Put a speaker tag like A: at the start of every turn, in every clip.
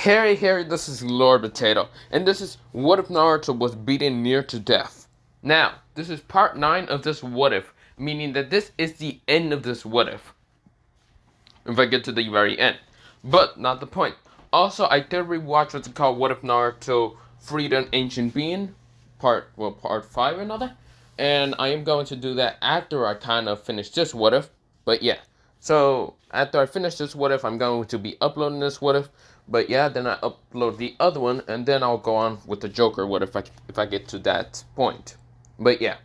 A: Hey, this is Lord Potato, and this is What If Naruto Was Beaten Near to Death. Now, this is part 9 of this What If, meaning that this is the end of this What if I get to the very end. But, not the point. Also, I did rewatch what's called What If Naruto Freed an Ancient Being, part 5 or another, and I am going to do that after I kind of finish this What If, but yeah. So, after I finish this What If, I'm going to be uploading this What If, but yeah, then I upload the other one, and then I'll go on with the Joker What if I get to that point. But yeah.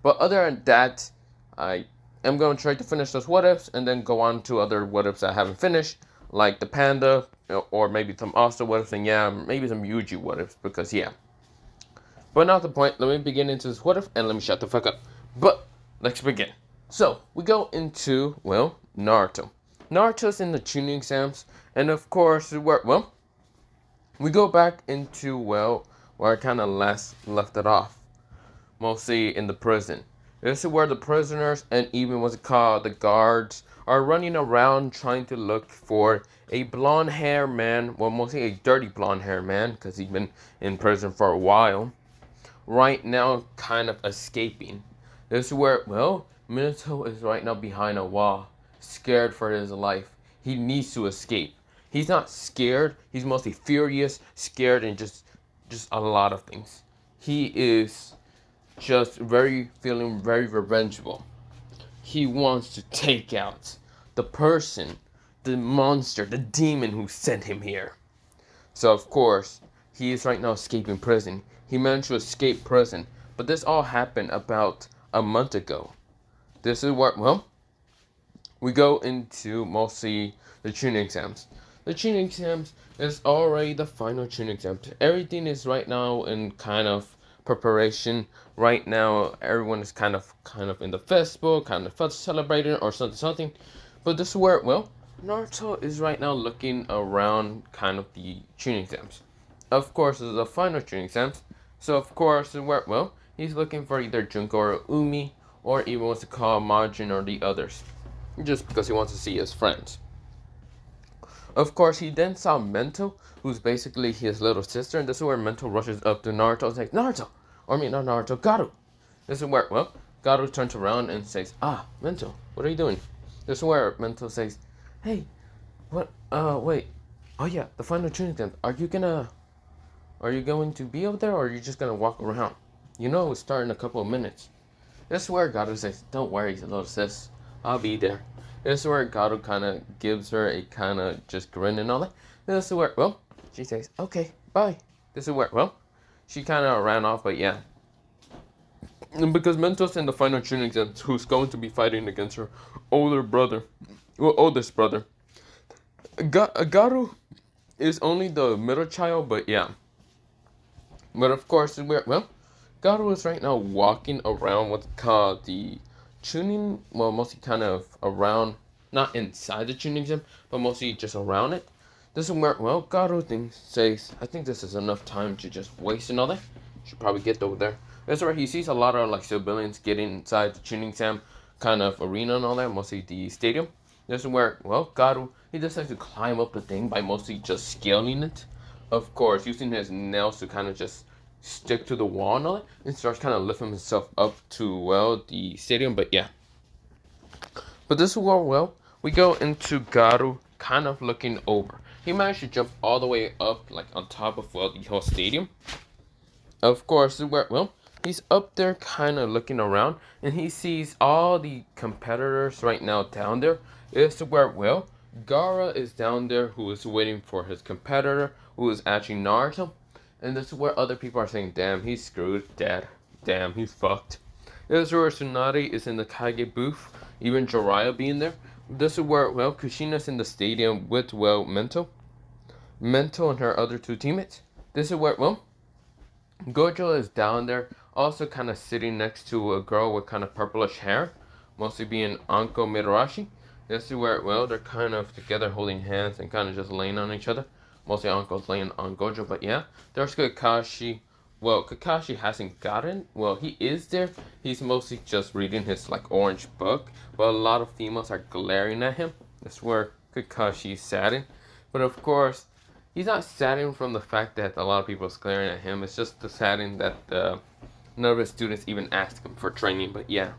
A: But other than that, I am going to try to finish those What Ifs, and then go on to other What Ifs I haven't finished, like the Panda, or maybe some Asta What Ifs, and yeah, maybe some Yuji What Ifs, because yeah. But not the point, let me begin into this What If, and let me shut the fuck up. But, let's begin. So, we go into, well, Naruto. Naruto's in the tuning exams, and of course, we go back into, well, where I kind of last left it off. Mostly in the prison. This is where the prisoners, and even what's it called, the guards, are running around trying to look for a blonde hair man, well, mostly a dirty blonde hair man, because he's been in prison for a while. Right now, kind of escaping. This is where, well, Minato is right now behind a wall, scared for his life. He needs to escape. He's not scared. He's mostly furious, scared, and just a lot of things. He is just feeling very revengeful. He wants to take out the person, the monster, the demon who sent him here. So of course, he is right now escaping prison. He managed to escape prison, but this all happened about a month ago. This is what, well, we go into mostly the tuning exams. The tuning exams is already the final tuning exams. Everything is right now in kind of preparation. Right now, everyone is kind of in the festival, kind of celebrating or something. But this is where, well, Naruto is right now looking around kind of the tuning exams. Of course, this is the final tuning exams. So of course, where, well, he's looking for either Junko or Umi, or even wants to call Majin or the others, just because he wants to see his friends. Of course, he then saw Mento, who's basically his little sister, and this is where Mento rushes up to Naruto and says, Naruto! Or I mean, not Naruto, Garu! This is where, well, Garu turns around and says, Mento, what are you doing? This is where Mento says, hey, what, wait, oh yeah, the final tuning exam, are you going to be up there, or are you just gonna walk around? You know it's starting in a couple of minutes. This is where Garu says, don't worry, little sis, I'll be there. This is where Garu kind of gives her a kind of just grin and all that. This is where, well, she says, okay, bye. This is where, well, she kind of ran off, but yeah. And because Mentos in the final tuning exam, who's going to be fighting against her oldest brother. Garu is only the middle child, but yeah. But of course, well, Garu is right now walking around what's called the tuning, well, mostly kind of around, not inside the tuning exam, but mostly just around it. This is where, well, Garu says, I think this is enough time to just waste and all that. Should probably get over there. That's where he sees a lot of, like, civilians getting inside the tuning exam kind of arena and all that, mostly the stadium. This is where, well, Garu, he decides to climb up the thing by mostly just scaling it. Of course, using his nails to kind of just stick to the wall and all that, and starts kind of lifting himself up to, well, the stadium, but yeah. But this is where, well, we go into Garu kind of looking over. He managed to jump all the way up, like, on top of, well, the whole stadium. Of course, where, well, he's up there kind of looking around, and he sees all the competitors right now down there. This is where, well, Gaara is down there, who is waiting for his competitor, who is actually Naruto. And this is where other people are saying, damn, he's screwed, dad. Damn, he's fucked. This is where Tsunade is in the Kage booth, even Jiraiya being there. This is where, well, Kushina's in the stadium with, well, Mento and her other two teammates. This is where, well, Gojo is down there, also kind of sitting next to a girl with kind of purplish hair, mostly being Anko Midarashi. This is where, well, they're kind of together holding hands and kind of just laying on each other. Mostly Anko's laying on Gojo, but yeah. There's Kakashi. Well, Kakashi hasn't gotten. Well, he is there. He's mostly just reading his, like, orange book. But a lot of females are glaring at him. That's where Kakashi's sat in. But of course, he's not saddened from the fact that a lot of people are glaring at him. It's just the saddened that none of his students even asked him for training. But yeah,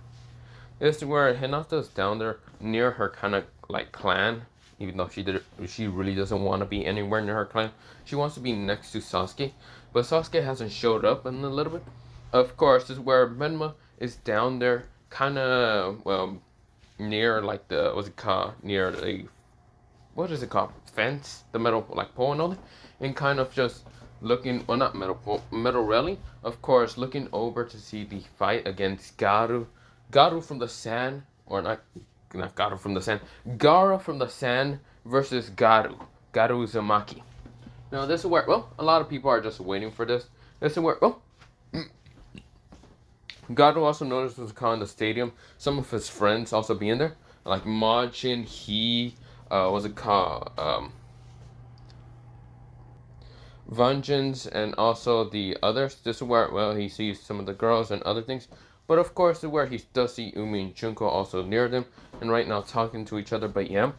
A: this is where Hinata's down there near her kind of like clan. Even though she really doesn't want to be anywhere near her clan. She wants to be next to Sasuke, but Sasuke hasn't showed up in a little bit. Of course, this is where Menma is down there, kind of near like the what's it called, near the what is it called, fence, the metal like pole and all that, and kind of just looking, well, not metal pole, metal railing, of course, looking over to see the fight against Garu from the sand, or not Garu from the sand, Gara from the sand versus Garu Uzumaki. Now this is where, well, a lot of people are just waiting for this. This is where, well, Garu also noticed was in the stadium. Some of his friends also being there, like Majin, what's it called? Vengeance, and also the others. This is where, well, he sees some of the girls and other things. But of course, this is where he does see Umi and Junko also near them, and right now talking to each other. But yeah,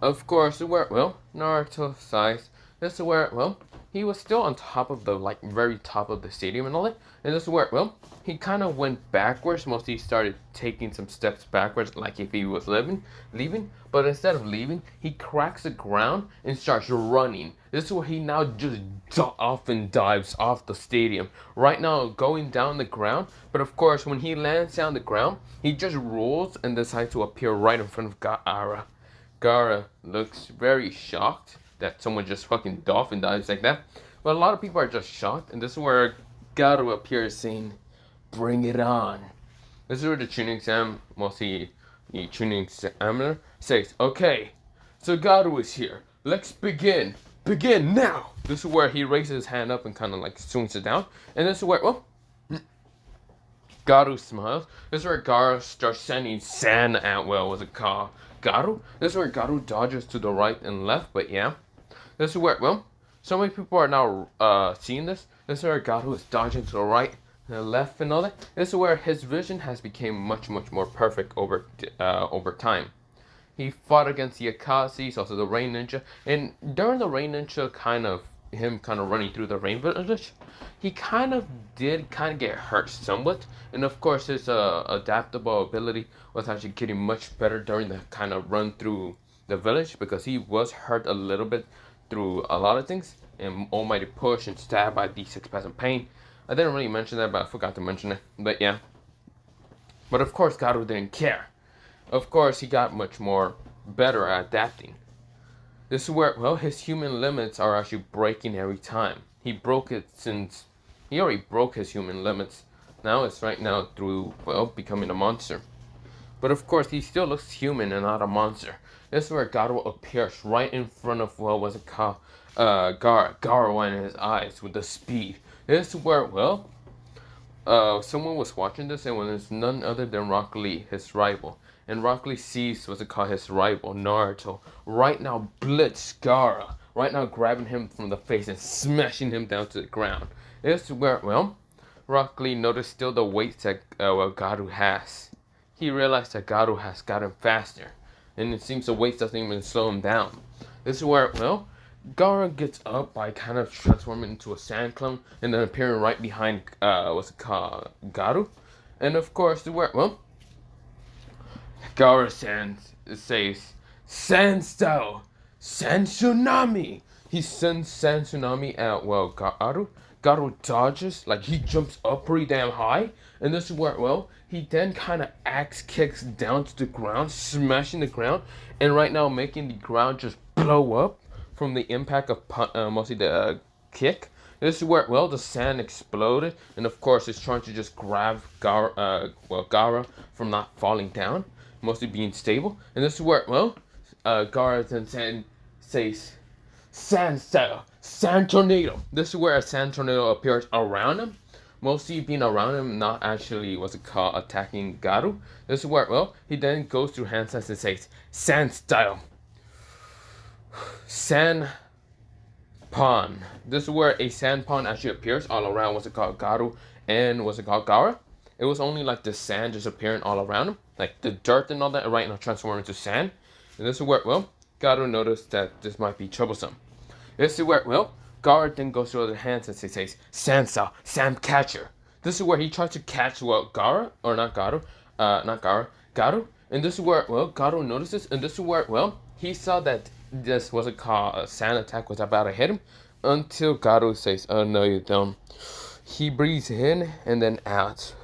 A: of course, this is where, well, Naruto sighs. This is where, well, he was still on top of the, like, very top of the stadium and all that. And this is where, well, he kind of went backwards. Mostly started taking some steps backwards, like if he was leaving. But instead of leaving, he cracks the ground and starts running. This is where he now just off and dives off the stadium. Right now, going down the ground. But of course, when he lands down the ground, he just rolls and decides to appear right in front of Gaara. Gaara looks very shocked that someone just fucking dolphin dives like that. But a lot of people are just shocked, and this is where Garu appears saying, "Bring it on." This is where the tuning exam, mostly the tuning examiner, says, "Okay, so Garu is here. Let's begin. Begin now." This is where he raises his hand up and kind of like swings it down. And this is where, well, Garu smiles. This is where Garu starts sending sand at, well, what's it called? Garu? This is where Garu dodges to the right and left, but yeah. This is where, well, so many people are now seeing this. This is where Garu is dodging to the right and the left and all that. This is where his vision has become much more perfect over time. He fought against the Akashis, also the Rain Ninja, and during the Rain Ninja kind of running through the Rain Village, he did get hurt somewhat, and of course his adaptable ability was actually getting much better during the kind of run through the village, because he was hurt a little bit through a lot of things, and almighty push and stab by D6 pain. I didn't really mention that, but I forgot to mention it. But yeah. But of course Garu didn't care. Of course he got much more better at adapting. This is where, well, his human limits are actually breaking every time. He already broke his human limits. Now it's right now through, well, becoming a monster. But of course he still looks human and not a monster. This is where Garu appears right in front of, well, what's it called? Garu in his eyes with the speed. This is where, well, someone was watching this, and when it's none other than Rock Lee, his rival. And Rock Lee sees, what's it called, his rival, Naruto, right now blitz Gaara. Right now grabbing him from the face and smashing him down to the ground. This is where, well, Rock Lee noticed still the weight that, well, Garu has. He realized that Garu has gotten faster, and it seems the weight doesn't even slow him down. This is where, well, Gaara gets up by kind of transforming into a sand clone and then appearing right behind, what's it called, Garu. And of course, this is where, well, Gaara says, "Sand style, sand tsunami." He sends sand tsunami at, well, Garu. Garu dodges, like he jumps up pretty damn high. And this is where, well, he then kind of axe kicks down to the ground, smashing the ground, and right now making the ground just blow up from the impact of mostly the kick. This is where, well, the sand exploded, and of course it's trying to just grab Gaara from not falling down, mostly being stable. And this is where, well, Gaara then says, "Sand style, sand tornado." This is where a sand tornado appears around him. Mostly being around him, not actually, what's it called, attacking Garu. This is where, well, he then goes through hand signs and says, "Sand style, sand pond." This is where a sand pond actually appears all around, what's it called, Garu and what's it called, Gaara. It was only like the sand just appearing all around him, like the dirt and all that, right now transforming into sand. And this is where, well, Garu noticed that this might be troublesome. This is where, well, Gaara then goes to other hands and says, Sansa, Sam Catcher. This is where he tries to catch, well, Gaara, or not Gaara, not Gaara, Garu. And this is where, well, Garu notices, and this is where, well, he saw that this was a sand attack was about to hit him, until Garu says, oh no you don't. He breathes in and then out.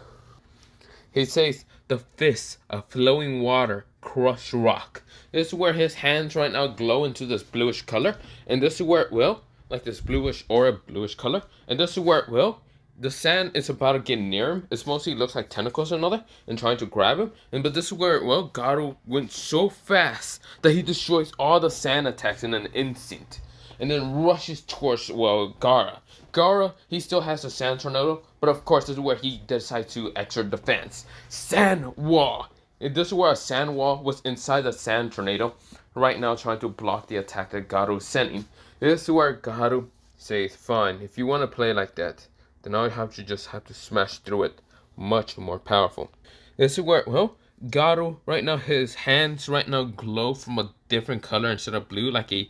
A: He says, the fist of flowing water crush rock. This is where his hands right now glow into this bluish color. And this is where, well, like this bluish aura, bluish color. And this is where, well, the sand is about to get near him. It mostly looks like tentacles or another, and trying to grab him. But this is where, well, Garu went so fast that he destroys all the sand attacks in an instant. And then rushes towards, well, Gaara. Gaara, he still has the sand tornado, but of course this is where he decides to exert defense. Sand wall. And this is where a sand wall was inside the sand tornado, right now trying to block the attack that Garu is sending. This is where Garu says, fine, if you want to play like that, then I just have to smash through it. Much more powerful. This is where, well, Garu, right now, his hands right now glow from a different color instead of blue, like a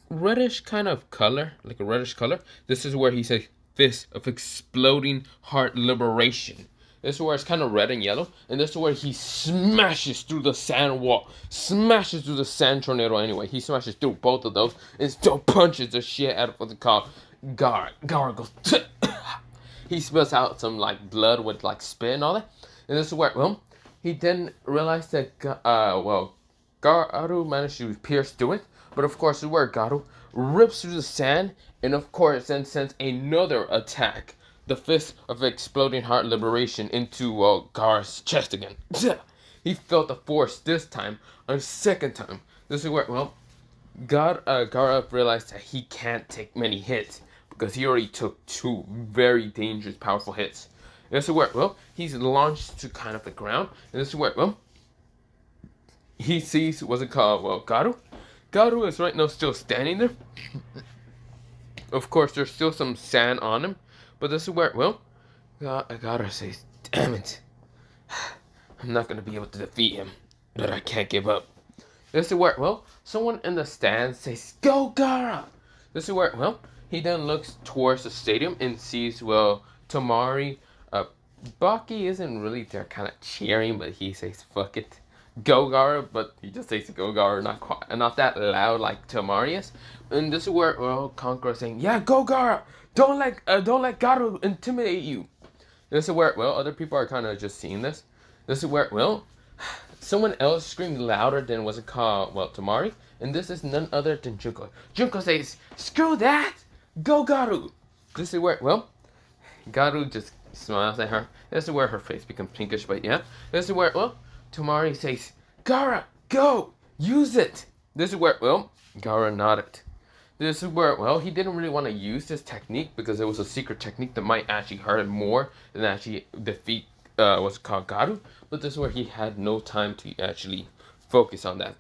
A: reddish kind of color, like a reddish color. This is where he says, fist of exploding heart liberation. This is where it's kind of red and yellow, and this is where he smashes through the sand wall, smashes through the sand tornado anyway. He smashes through both of those, and still punches the shit out of what they call Gaara. Gaara goes, he spills out some like blood with like spit and all that. And this is where, well, he then realized that, well, Garu managed to pierce through it. But of course, this is where Garu rips through the sand, and of course then sends another attack. The fist of exploding heart liberation into Gaara's chest again. He felt the force this time, a second time. This is where, well, Gaara realized that he can't take many hits, because he already took two very dangerous, powerful hits. This is where, well, he's launched to kind of the ground, and this is where, well, he sees, what's it called, well, Garu. Garu is right now still standing there. Of course, there's still some sand on him, but this is where, well, Garu says, damn it, I'm not going to be able to defeat him, but I can't give up. This is where, well, someone in the stands says, go Gaara! This is where, well, he then looks towards the stadium and sees, well, Tamari. Baki isn't really there kind of cheering, but he says, fuck it. Go Gaara, but he just says go Gaara, not that loud like Tamari is. And this is where, well, Conqueror is saying, yeah, go Gaara! Don't let Gaara intimidate you. This is where, well, other people are kind of just seeing this. This is where, well, someone else screamed louder than was it called, well, Tamari. And this is none other than Junko. Junko says, screw that! Go Garu! This is where, well, Garu just smiles at her. This is where her face becomes pinkish, but yeah. This is where, well, Tamari says, Gaara, go! Use it! This is where, well, Gaara nodded. This is where, well, he didn't really want to use this technique because it was a secret technique that might actually hurt him more than actually defeat what's called Garu. But this is where he had no time to actually focus on that.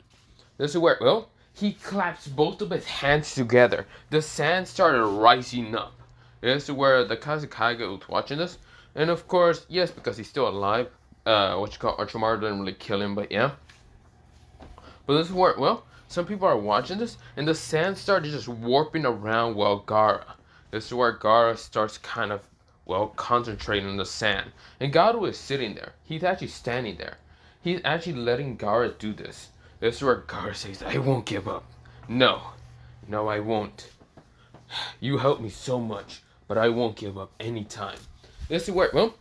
A: This is where, well, he claps both of his hands together. The sand started rising up. This is where the Kazekage was watching this. And of course, yes, because he's still alive. Archimaru didn't really kill him, but yeah. But this is where, well, some people are watching this, and the sand started just warping around, well, Gaara. This is where Gaara starts kind of, well, concentrating on the sand. And Gaara is sitting there. He's actually standing there. He's actually letting Gaara do this. This is where Gaara says, I won't give up. No, I won't. You helped me so much, but I won't give up any time. This is where, well,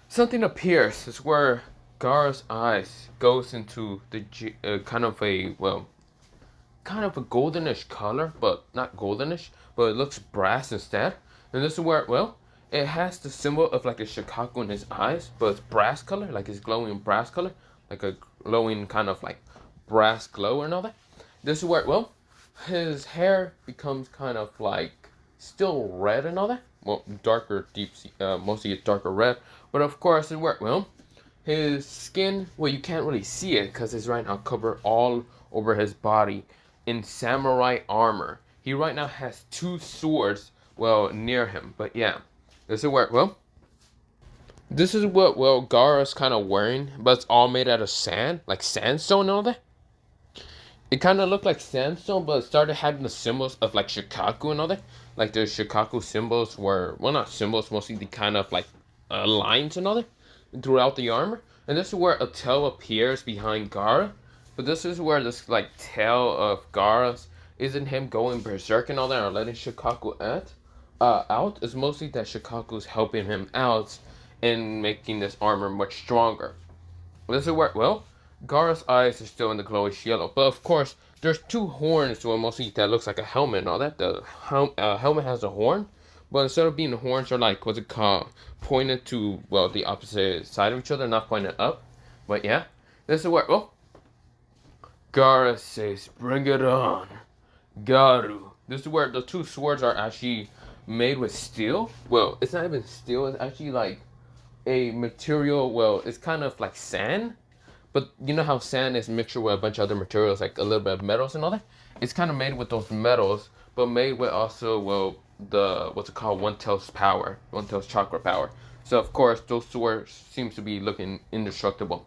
A: something appears. This is where Gaara's eyes goes into the kind of a goldenish color, but not goldenish, but it looks brass instead. And this is where, well, it has the symbol of like a Shikaku in his eyes, but it's brass color, like it's glowing brass color, like a glowing kind of like brass glow and all that. This is where, well, his hair becomes kind of like still red and all that. Well, darker, mostly it's darker red. But of course, it worked. Well, his skin, well, you can't really see it because it's right now covered all over his body in samurai armor. He right now has two swords, well, near him. But yeah, this is where, well, this is what, well, Gaara's kind of wearing, but it's all made out of sand, like sandstone and all that. It kind of looked like sandstone, but it started having the symbols of like Shikaku and all that. Like the Shikaku symbols were, well, not symbols, mostly the kind of like lines and all that throughout the armor. And this is where a tail appears behind Gaara. But this is where this like tail of Gaara's isn't him going berserk and all that or letting Shikaku out. It's mostly that Shikaku's helping him out and making this armor much stronger. This is where, well, Gaara's eyes are still in the glowish yellow, but of course, there's two horns, well, mostly that looks like a helmet and all that. The helmet has a horn, but instead of being the horns are like, what's it called, pointed to, well, the opposite side of each other, not pointed up. But yeah, this is where, well, Gaara says, bring it on, Garu. This is where the two swords are actually made with steel. Well, it's not even steel, it's actually like a material, well, it's kind of like sand, but you know how sand is mixture with a bunch of other materials, like a little bit of metals and all that? It's kind of made with those metals, but made with also, well, the, what's it called, One Tail's power, One Tail's chakra power. So, of course, those swords seems to be looking indestructible.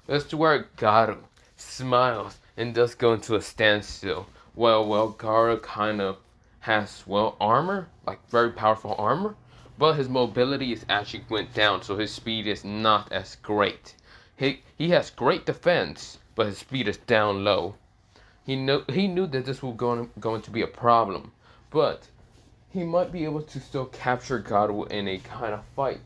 A: This is where Garu smiles and does go into a standstill. Well, Gaara kind of has, well, armor, like very powerful armor, but his mobility is actually went down, so his speed is not as great. He has great defense, but his speed is down low. He knew that this was going to be a problem, but he might be able to still capture Garu in a kind of fight.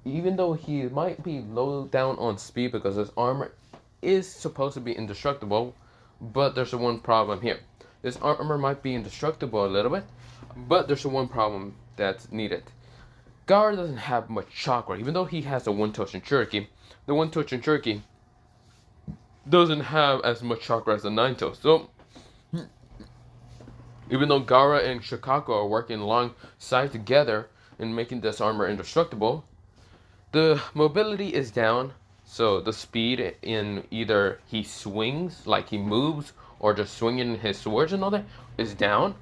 A: Even though he might be low down on speed because his armor is supposed to be indestructible, but there's one problem here. This armor might be indestructible a little bit, but there's one problem that's needed. Gaara doesn't have much chakra, even though he has a one-tailed Shinchuriki. The one-tailed Shinchuriki doesn't have as much chakra as the nine-tailed. So, even though Gaara and Shikaku are working alongside together in making this armor indestructible, the mobility is down, so the speed in either he swings, like he moves, or just swinging his swords and all that, is down.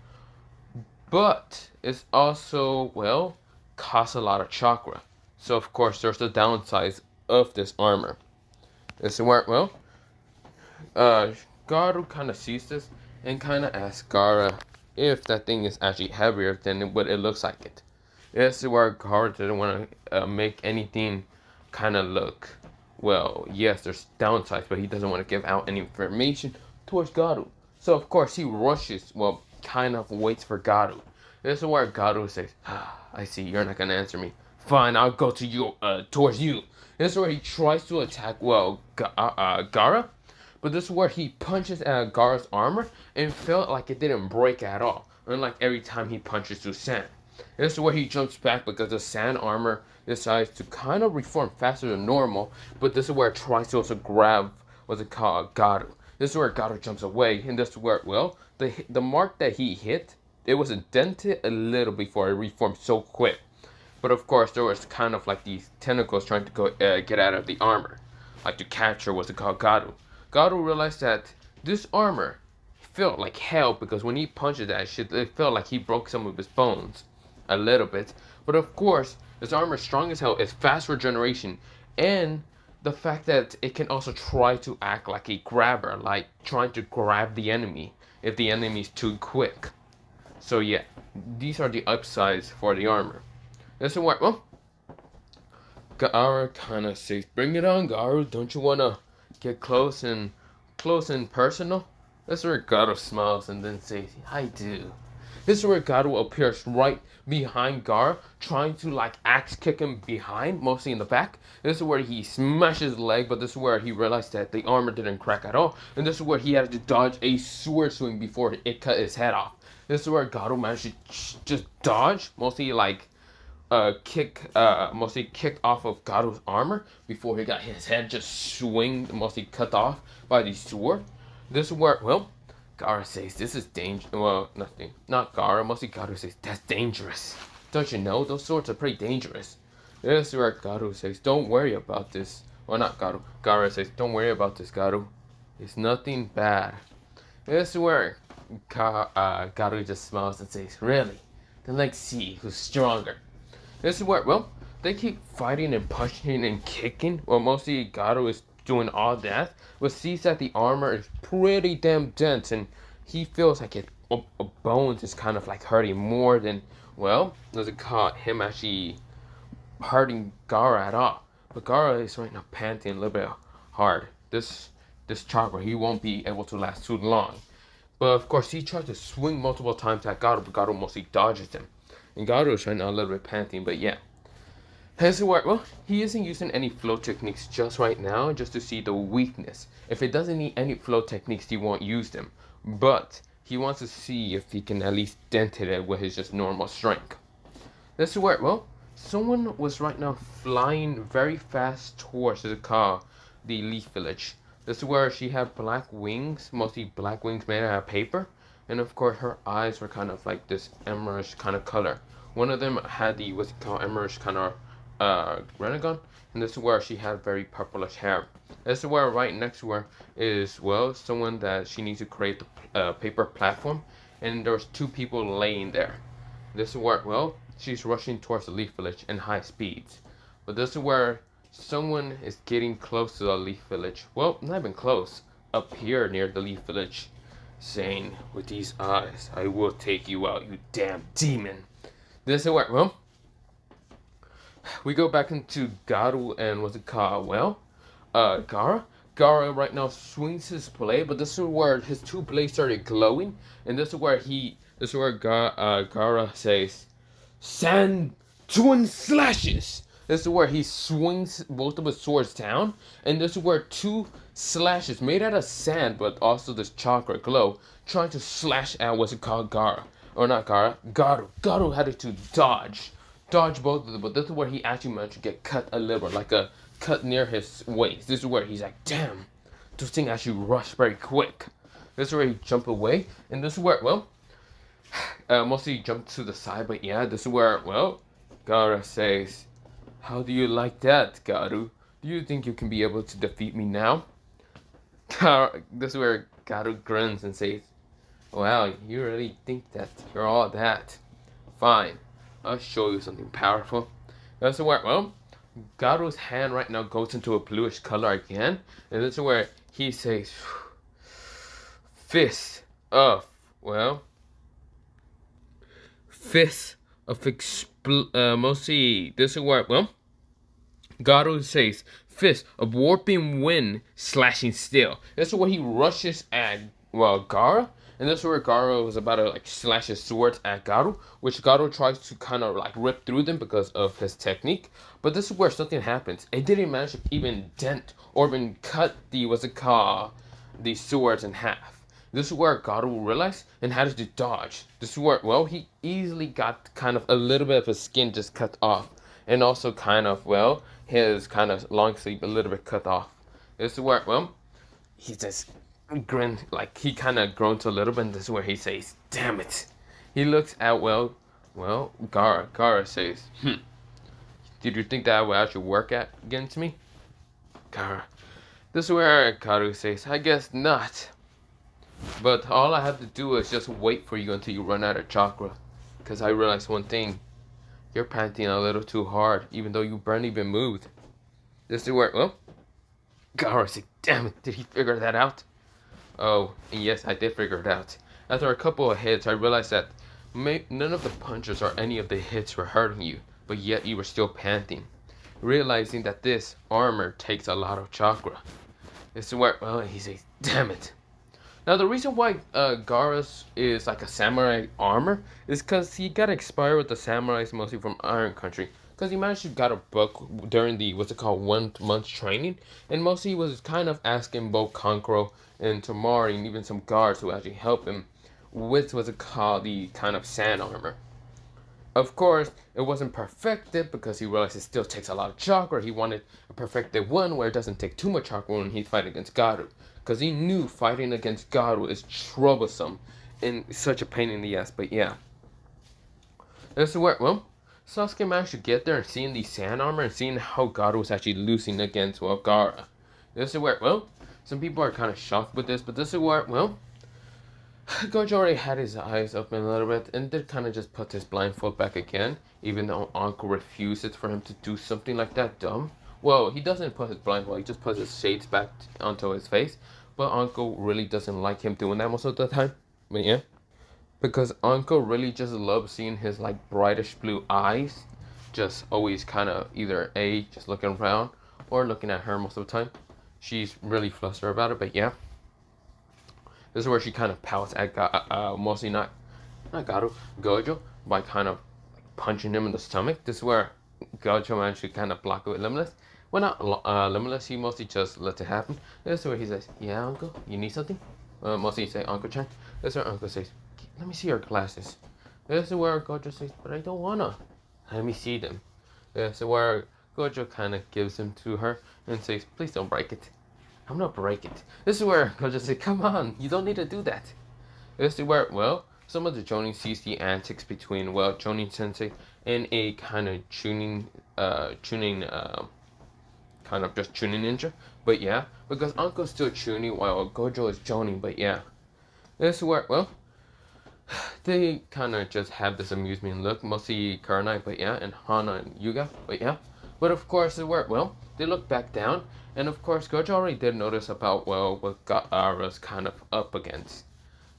A: But it's also, well, costs a lot of chakra. So of course there's the downsides of this armor. This is where, well, Garu kind of sees this and kind of asks Gaara if that thing is actually heavier than what it looks like it. This is where Gaara didn't want to make anything kind of look, well, yes, there's downsides, but he doesn't want to give out any information towards Garu. So of course he rushes, well, kind of waits for Garu. This is where Garu says, I see, you're not going to answer me. Fine, I'll go to you, towards you. This is where he tries to attack, well, Gaara. But this is where he punches at Gaara's armor and felt like it didn't break at all. Unlike every time he punches through sand. This is where he jumps back because the sand armor decides to kind of reform faster than normal. But this is where it tries to also grab, what's it called, Garu. This is where Garu jumps away. And this is where, well, the mark that he hit, it was indented a little before it reformed so quick. But of course, there was kind of like these tentacles trying to go get out of the armor. Like to capture what's it called, Garu. Garu realized that this armor felt like hell because when he punched that shit, it felt like he broke some of his bones. A little bit. But of course, this armor is strong as hell, it's fast regeneration, and the fact that it can also try to act like a grabber, like trying to grab the enemy if the enemy is too quick. So yeah, these are the upsides for the armor. This is what, well, Gaara kind of says, bring it on, Garu, don't you want to get close and personal? This is where Garu smiles and then says, I do. This is where Garu appears right behind Gaara, trying to like axe kick him behind, mostly in the back. This is where he smashes his leg, but this is where he realized that the armor didn't crack at all. And this is where he had to dodge a sword swing before it cut his head off. This is where Garu managed to just dodge, mostly like mostly kicked off of Garu's armor before he got his head just swing, mostly cut off by the sword. This is where, well, Gaara says, this is dangerous. Well, nothing. Not Gaara. Mostly Garu says, that's dangerous. Don't you know? Those swords are pretty dangerous. This is where Garu says, don't worry about this. Well, not Garu. Gaara says, don't worry about this, Garu. It's nothing bad. This is where Garu just smiles and says, really? Then let's see who's stronger. This is where, well, they keep fighting and punching and kicking. Well, mostly Garu is doing all that, but sees that the armor is pretty damn dense, and he feels like it bones is kind of like hurting more than, well, does it call him actually hurting Gara at all. But Gara is right now panting a little bit hard. This chakra, he won't be able to last too long. But of course, he tries to swing multiple times at Garu, but Garu mostly dodges him. And Garu is right now a little bit panting, but yeah. Hence where, well, he isn't using any flow techniques just right now, just to see the weakness. If it doesn't need any flow techniques, he won't use them. But he wants to see if he can at least dent it with his just normal strength. This is where, well, someone was right now flying very fast towards the Leaf Village. This is where she had black wings, mostly black wings made out of paper. And of course her eyes were kind of like this emerald kind of color. One of them had the, what's it called, emerald kind of Renegon. And this is where she had very purplish hair. This is where right next to her is, well, someone that she needs to create the paper platform. And there's two people laying there. This is where, well, she's rushing towards the Leaf Village in high speeds. But this is where someone is getting close to the Leaf Village. Well, not even close. Up here near the Leaf Village. Saying, with these eyes, I will take you out, you damn demon. This is where, well, we go back into Garu and what's it called? Well, Gara. Gara right now swings his blade, but this is where his two blades started glowing. And this is where Gara says, Sand twin slashes. This is where he swings both of his swords down, and this is where two slashes made out of sand, but also this chakra glow, trying to slash at what's it called, Gara, or not Gara, Garu. Garu had to dodge both of them, but this is where he actually managed to get cut a little, like a cut near his waist. This is where he's like, damn, this thing actually rushed very quick. This is where he jumped away, and this is where, well, mostly jumped to the side, but yeah, this is where, well, Gara says, how do you like that, Garu? Do you think you can be able to defeat me now? This is where Garu grins and says, wow, you really think that you're all that? Fine, I'll show you something powerful. This is where, well, Garu's hand right now goes into a bluish color again. And this is where he says, fist of, well, fist of mostly, this is where, well, Garu says, fist of warping wind slashing steel. This is where he rushes at, well, Gara. And this is where Garu was about to like slash his sword at Garu, which Garu tries to kind of like rip through them because of his technique. But this is where something happens. It didn't manage to even dent or even cut the, what's it called, the swords in half. This is where Garu realized and had to dodge. This is where, well, he easily got kind of a little bit of his skin just cut off. And also kind of, well, his kind of long sleeve a little bit cut off. This is where, well, he just grinned, like he kind of groaned a little bit, and this is where he says, damn it. He looks at, well, Gara. Gara says, did you think that would actually work against me? Gara. This is where Garu says, I guess not. But all I have to do is just wait for you until you run out of chakra. Because I realized one thing. You're panting a little too hard, even though you barely been moved. This is where, well, Gara said, damn it, did he figure that out? Oh, and yes, I did figure it out. After a couple of hits, I realized that none of the punches or any of the hits were hurting you, but yet you were still panting. Realizing that this armor takes a lot of chakra. This is where, well, he says, damn it. Now, the reason why Gara's is like a samurai armor is because he got expired with the samurais mostly from Iron Country. Because he managed to get a book during the, what's it called, 1 month training. And mostly he was kind of asking both Kankuro and Tamari and even some guards to actually help him with, what's it called, the kind of sand armor. Of course, it wasn't perfected because he realized it still takes a lot of chakra. He wanted a perfected one where it doesn't take too much chakra when he fights against Garu. Because he knew fighting against Garu is troublesome and such a pain in the ass, but yeah. This is where, well, Sasuke managed to get there and seeing the sand armor and seeing how Garu was actually losing against, well, Gara. This is where, well, some people are kind of shocked with this, but this is where, well, Gojo already had his eyes open a little bit and did kind of just put his blindfold back again, even though Uncle refuses for him to do something like that dumb. Well, he doesn't put his blindfold. He just puts his shades back onto his face. But Uncle really doesn't like him doing that most of the time. But yeah, because Uncle really just loves seeing his like brightish blue eyes, just always kind of either just looking around or looking at her most of the time. She's really flustered about it. But yeah, this is where she kind of pouts at mostly not Garu, Gojo, by kind of punching him in the stomach. This is where Gojo managed to kind of block it with Limitless. Well, not Limitless, he mostly just lets it happen. This is where he says, yeah, Uncle, you need something? Mostly he say, Uncle Chan. This is where Uncle says, let me see your glasses. This is where Gojo says, but I don't wanna. Let me see them. This is where Gojo kind of gives them to her and says, please don't break it. I'm not break it. This is where Gojo says, come on, you don't need to do that. This is where, well, some of the Jonin sees the antics between, well, Jonin Sensei and a kind of kind of just tuning ninja. But yeah, because Uncle's still tuning while Gojo is Jonin. But yeah, this is where, well, they kind of just have this amusement look, mostly Kurenai, but yeah, and Hana and Yuga, but yeah. But of course, it worked well. They look back down, and of course, Gojo already did notice about, well, what Gaara's kind of up against.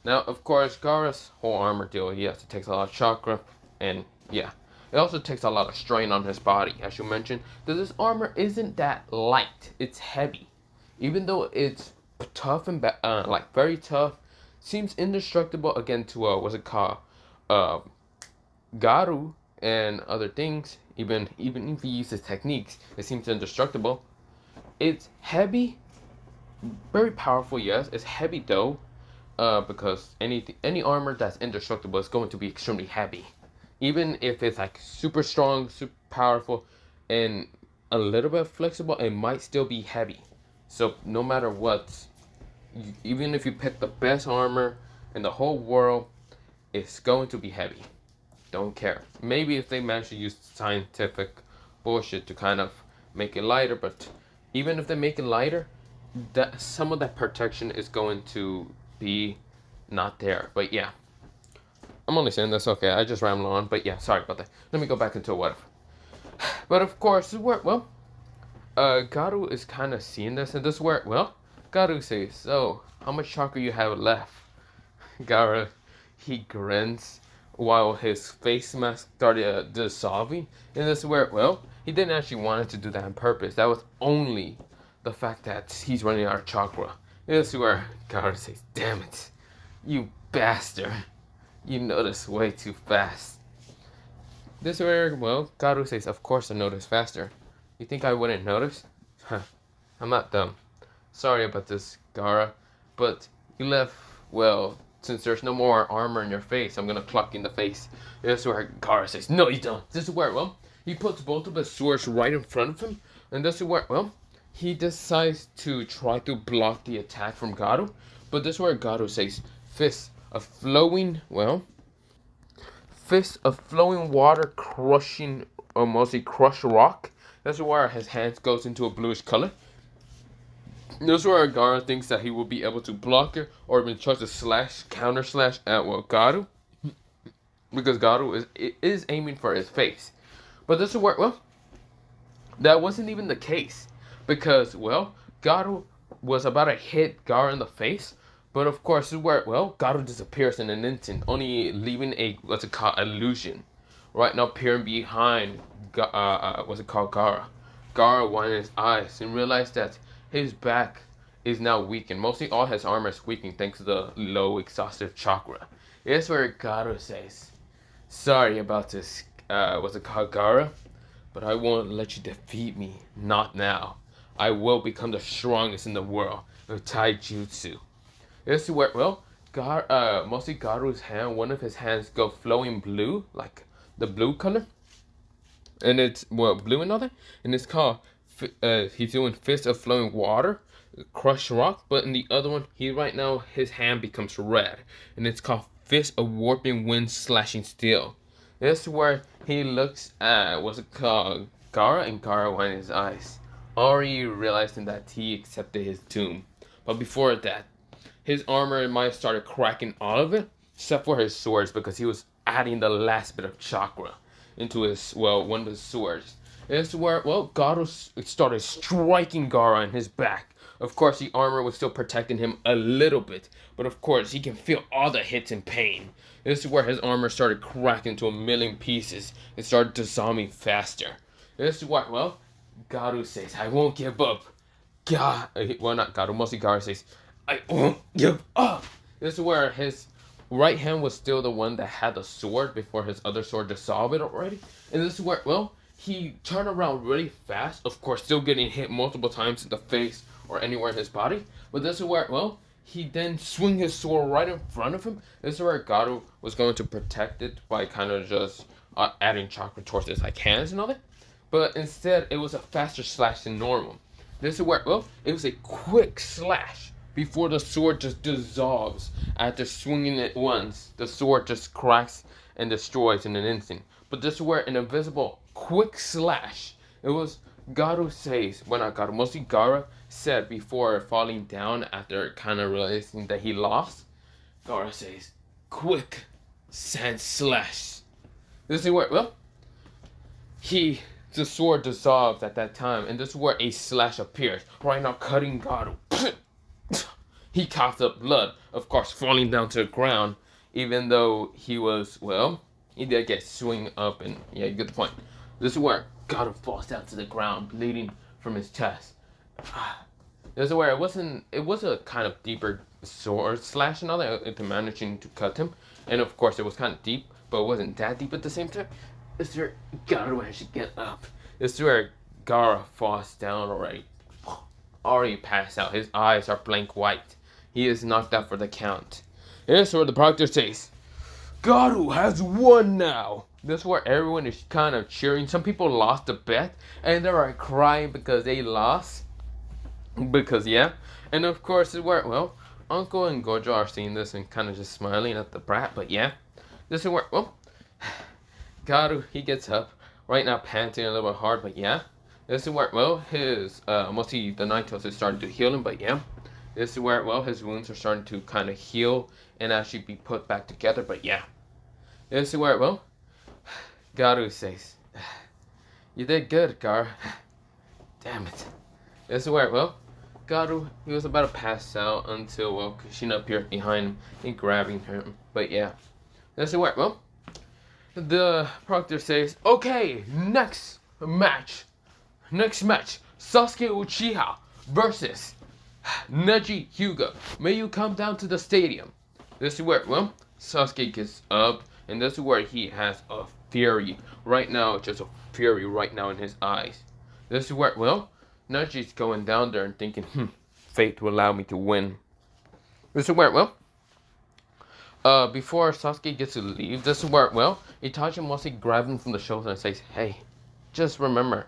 A: Now, of course, Gaara's whole armor deal, he has to take a lot of chakra, and yeah. It also takes a lot of strain on his body, as you mentioned, that this armor isn't that light, it's heavy. Even though it's tough and, like, very tough, seems indestructible again to, what's it called, Garu and other things, even if he uses techniques, it seems indestructible. It's heavy, very powerful, yes, it's heavy though, because any armor that's indestructible is going to be extremely heavy. Even if it's like super strong, super powerful, and a little bit flexible, it might still be heavy. So no matter what, even if you pick the best armor in the whole world, it's going to be heavy. Don't care. Maybe if they manage to use scientific bullshit to kind of make it lighter, but even if they make it lighter, that some of that protection is going to be not there. But yeah, I'm only saying this, okay, I just ramble on, but yeah, sorry about that. Let me go back into what if. But of course, well, Garu is kind of seeing this, and this is where, well, Garu says, so, how much chakra you have left? Garu, he grins while his face mask started dissolving, and this is where, well, he didn't actually want to do that on purpose. That was only the fact that he's running out of chakra. This is where Garu says, damn it, you bastard. You notice way too fast. This is where, well, Garu says, of course I notice faster. You think I wouldn't notice? Huh, I'm not dumb. Sorry about this, Gaara, but you left, well, since there's no more armor in your face, I'm gonna clock you in the face. This is where Gaara says, no you don't. This is where, well, he puts both of his swords right in front of him, and this is where, well, he decides to try to block the attack from Garu, but this is where Garu says, fist of flowing, well, fist of flowing water crushing, or mostly crushed rock. That's where his hands goes into a bluish color. This is where Gaara thinks that he will be able to block it, or even try to counter slash at, well, Garu, because Garu is aiming for his face. But this is where, well, that wasn't even the case, because, well, Garu was about to hit Gaara in the face. But of course, this is where, well, Garu disappears in an instant, only leaving a, what's it called, illusion. Right now, peering behind, what's it called, Gaara. Gaara widened his eyes and realized that his back is now weakened. Mostly all his armor is weakening thanks to the low exhaustive chakra. Here's where Garu says, sorry about this, what's it called, Gaara? But I won't let you defeat me. Not now. I will become the strongest in the world with taijutsu. This is where, well, mostly Garu's hand, one of his hands go flowing blue, like the blue color. And it's, well, blue and all that. And it's called, he's doing Fist of Flowing Water, Crushed Rock. But in the other one, right now, his hand becomes red. And it's called Fist of Warping Wind Slashing Steel. This is where he looks at, what's it called, Gaara, and Gaara winds his eyes, already realizing that he accepted his doom. But before that, his armor might have started cracking all of it, except for his swords, because he was adding the last bit of chakra into his, well, one of his swords. This is where, well, Gato started striking Gaara in his back. Of course, the armor was still protecting him a little bit, but of course, he can feel all the hits and pain. This is where his armor started cracking to a million pieces. It started dissolving faster. This is where, well, Gato says, I won't give up. Well, not Gato, mostly Gaara says, I won't give up. This is where his right hand was still the one that had the sword before his other sword dissolved it already. And this is where, well, he turned around really fast, of course, still getting hit multiple times in the face or anywhere in his body. But this is where, well, he then swung his sword right in front of him. This is where Gato was going to protect it by kind of just adding chakra towards his like hands and all that. But instead, it was a faster slash than normal. This is where, well, it was a quick slash before the sword just dissolves. After swinging it once, the sword just cracks and destroys in an instant. But this is where an invisible quick slash. It was Gato says, well not Gato, mostly Gaara said before falling down after kind of realizing that he lost. Gaara says, quick sand slash. This is where, well, the sword dissolves at that time, and this is where a slash appears. Right now, cutting Gato. He coughed up blood, of course, falling down to the ground, even though he was, well, he did get swing up, and yeah, you get the point. This is where Gato falls down to the ground, bleeding from his chest. This is where it was a kind of deeper sword slash and all that, into managing to cut him. And of course, it was kind of deep, but it wasn't that deep at the same time. This is where Gato managed to get up. This is where Gaara falls down already passed out. His eyes are blank white. He is knocked out for the count. This is where the proctor says, Gato has won now. This is where everyone is kind of cheering. Some people lost the bet, and they are crying because they lost. Because, yeah. And of course, this is where, well, Uncle and Gojo are seeing this and kind of just smiling at the brat. But yeah, this is where, well, Gato, he gets up. Right now, panting a little bit hard, but yeah. This is where, well, his, mostly the Nitos is starting to heal him, but yeah. This is where, well, his wounds are starting to kind of heal and actually be put back together, but yeah. This is where, well, Gato says, you did good, Gaara. Damn it. This is where, well, Gato, he was about to pass out until, well, Kushina appeared behind him and grabbing him, but yeah. This is where, well, the proctor says, okay, next match, Sasuke Uchiha versus Neji Hyuga. May you come down to the stadium. This is where, well, Sasuke gets up, and this is where he has a fury right now, just a fury right now in his eyes. This is where, well, Neji's going down there and thinking, fate will allow me to win. This is where, well, before Sasuke gets to leave, this is where, well, Itachi mostly grabs him from the shoulder and says, hey, just remember,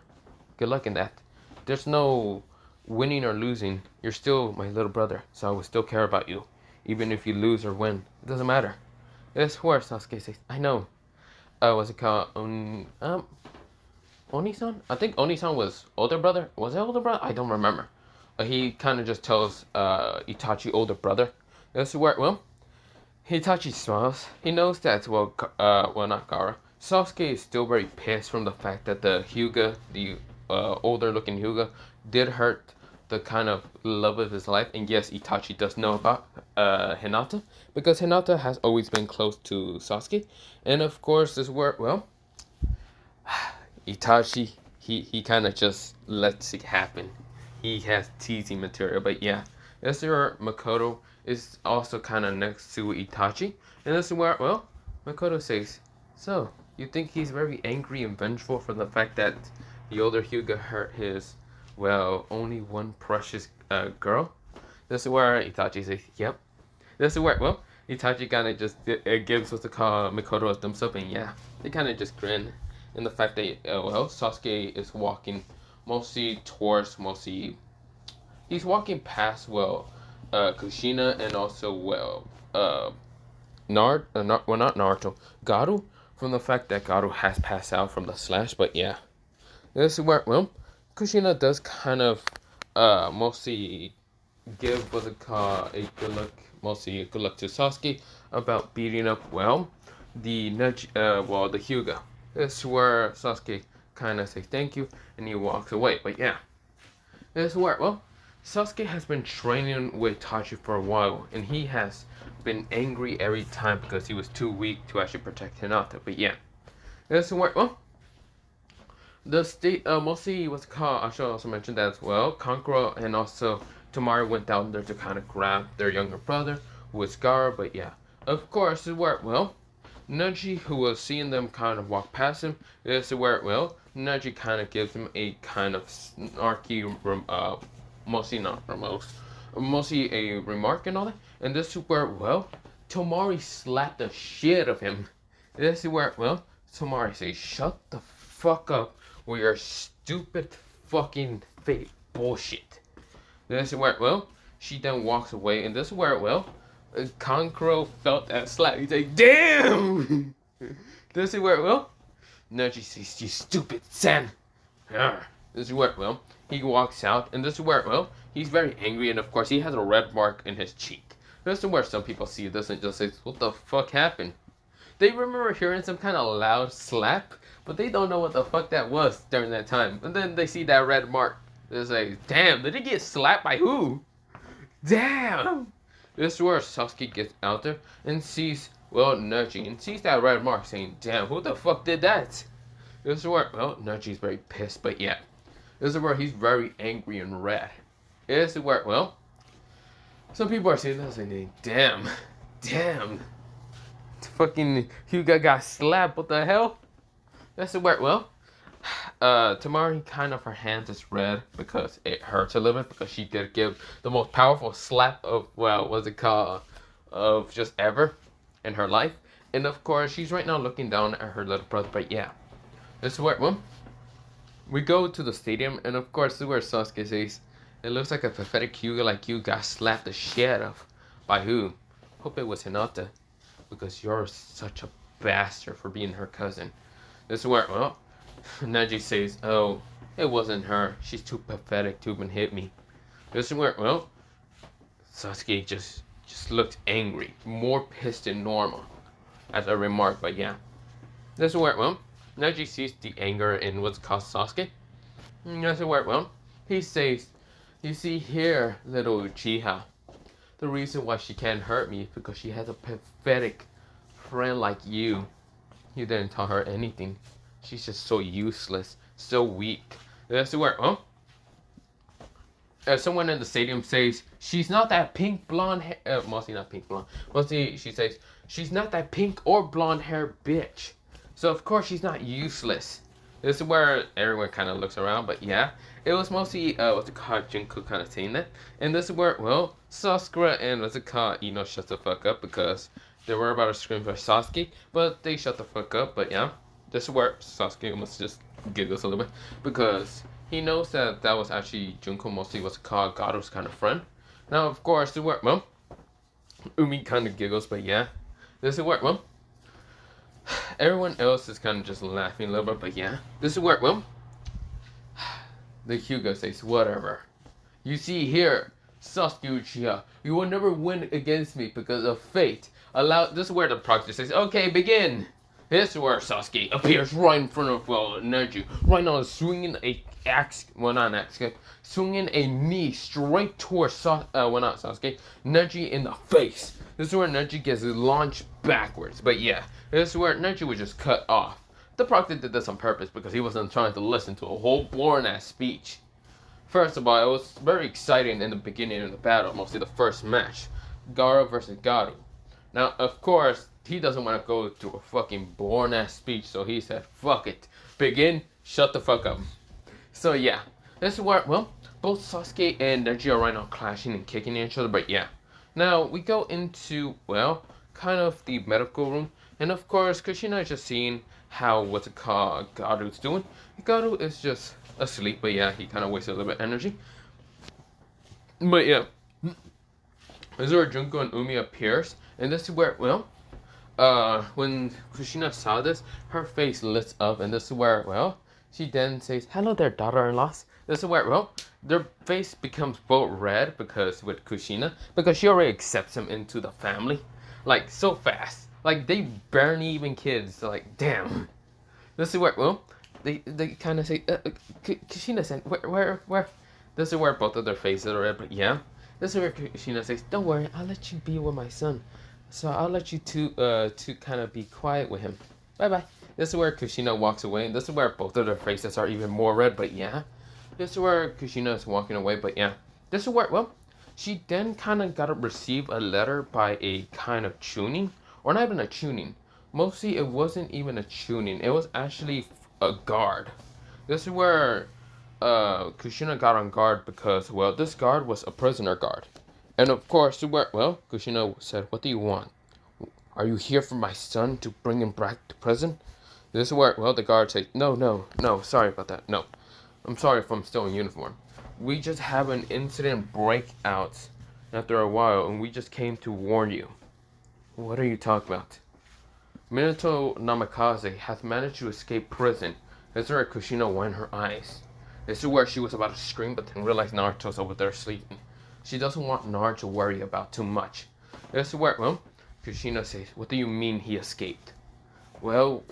A: good luck in that. There's no winning or losing. You're still my little brother, so I will still care about you. Even if you lose or win, it doesn't matter. This is where Sasuke says, I know. What's it called? Oni-san? I think Oni-san was older brother. Was it older brother? I don't remember. He kind of just tells Itachi older brother. This is where, well, Itachi smiles. He knows that, well, not Gaara. Sasuke is still very pissed from the fact that the Hyuga, the older looking Hyuga, did hurt the kind of love of his life. And yes, Itachi does know about Hinata, because Hinata has always been close to Sasuke. And of course, this is where, well, Itachi, he kind of just lets it happen. He has teasing material, but yeah. This is where Makoto is also kind of next to Itachi. And this is where, well, Makoto says, so, you think he's very angry and vengeful for the fact that the older Hyuga hurt his, well, only one precious girl? This is where Itachi says, yep. This is where, well, Itachi kind of just gives what's to call Makoto a thumbs up, and yeah, they kind of just grin. And the fact that, well, Sasuke is walking he's walking past, well, Kushina and also, well, not Naruto, Gato, from the fact that Gato has passed out from the slash, but yeah. This is where, well, Kushina does kind of, mostly give what's it called a good luck to Sasuke about beating up, well, the Hyuga. This is where Sasuke kind of say thank you, and he walks away. But yeah, this is where, well, Sasuke has been training with Tachi for a while, and he has been angry every time because he was too weak to actually protect Hinata. But yeah, this is where, well, the state, mostly what's called, I should also mention that as well, Kankuro and also Tomari went down there to kind of grab their younger brother, who was Gaara. But yeah, of course, this is where, well, Neji, who was seeing them kind of walk past him, this is where, well, Neji kind of gives him a kind of snarky, mostly not remote, mostly a remark and all that. And this is where, well, Tomari slapped the shit of him. This is where, well, Tomari says, shut the fuck up with your stupid fucking fake bullshit. This is where, well, she then walks away, and this is where, well, Kankuro felt that slap. He's like, damn! This is where, well, Neji says, you stupid Sen. This is where, well, he walks out, and this is where, well, he's very angry, and of course he has a red mark in his cheek. This is where some people see this and just say, what the fuck happened? They remember hearing some kind of loud slap, but they don't know what the fuck that was during that time. And then they see that red mark. They're like, damn, did he get slapped by who? Damn! This is where Sasuke gets out there and sees, well, Neji, and sees that red mark saying, damn, who the fuck did that? This is where, well, Neji's very pissed, but yeah. This is where he's very angry and red. This is where, well, some people are saying this and saying, damn. Fucking Hyuga got slapped, what the hell? This is where, well, Tamari kind of, her hands is red because it hurts a little bit because she did give the most powerful slap of, well, what's it called, of just ever in her life. And of course, she's right now looking down at her little brother, but yeah. This is where, well, we go to the stadium, and of course, this is where Sasuke says, it looks like a pathetic Hyuga like you got slapped the shit of. By who? Hope it was Hinata, because you're such a bastard for being her cousin. This is where, well, Neji says, oh, it wasn't her. She's too pathetic to even hit me. This is where, well, Sasuke just looked angry, more pissed than normal, as a remark, but yeah. This is where, well, Neji sees the anger in what's called Sasuke. This is where, well, he says, you see here, little Uchiha, the reason why she can't hurt me is because she has a pathetic friend like you. You didn't tell her anything. She's just so useless, so weak. That's where, well, someone in the stadium says, she's not that pink blonde hair, mostly not pink blonde, mostly she says, she's not that pink or blonde hair bitch. So of course she's not useless. This is where everyone kind of looks around, but yeah, it was mostly, what's it called, Junko kind of saying that. And this is where, well, Sasakura and what's it called, Ino shut the fuck up because they were about to scream for Sasuke, but they shut the fuck up, but yeah. This is where Sasuke almost just giggles a little bit because he knows that that was actually Junko, mostly what's called Garu's kind of friend. Now, of course, this is where, well, Umi kind of giggles, but yeah. This is where, well, everyone else is kind of just laughing a little bit, but yeah. This is where, well, the Hyuga says, whatever. You see here, Sasuke Uchiha, you will never win against me because of fate. This is where the proctor says, okay, begin. This is where Sasuke appears right in front of, well, Neji. Right now, swinging a axe, well, not an axe, swinging a knee straight towards, well, not Sasuke, Neji in the face. This is where Neji gets launched backwards. But yeah, this is where Neji was just cut off. The proctor did this on purpose because he wasn't trying to listen to a whole boring-ass speech. First of all, it was very exciting in the beginning of the battle, mostly the first match. Gaara versus Garu. Now, of course, he doesn't want to go to a fucking boring-ass speech, so he said, fuck it. Begin, shut the fuck up. So yeah, this is where, well, both Sasuke and Neji are right now clashing and kicking each other, but yeah. Now, we go into, well, kind of the medical room, and of course, Kushina is just seeing how, what's it called, Garu's doing. Garu is just asleep, but yeah, he kind of wasted a little bit of energy. But yeah, this is where Junko and Umi appears, and this is where, well, when Kushina saw this, her face lit up, and this is where, well, she then says, hello there, daughter-in-laws. This is where, well, their face becomes both red because with Kushina, because she already accepts him into the family, like, so fast. Like, they barely even kids, so like, damn. This is where, well, they kind of say, Kushina-san, where? This is where both of their faces are red, but yeah. This is where Kushina says, don't worry, I'll let you be with my son. So I'll let you to kind of be quiet with him. Bye bye. This is where Kushina walks away, and this is where both of their faces are even more red, but yeah. This is where Kushina is walking away, but yeah. This is where, well, she then kind of got to receive a letter by a kind of tuning, or not even a tuning. Mostly it wasn't even a tuning, it was actually a guard. This is where Kushina got on guard because, well, this guard was a prisoner guard. And of course, well, Kushina said, what do you want? Are you here for my son to bring him back to prison? This is where, well, the guard said, no, sorry about that, no. I'm sorry if I'm still in uniform. We just have an incident breakout after a while, and we just came to warn you. What are you talking about? Minato Namikaze has managed to escape prison. This is where Kushina widened her eyes. This is where she was about to scream, but then realized Naruto's over there sleeping. She doesn't want Naruto to worry about too much. This is where, well, Kushina says, what do you mean he escaped? Well,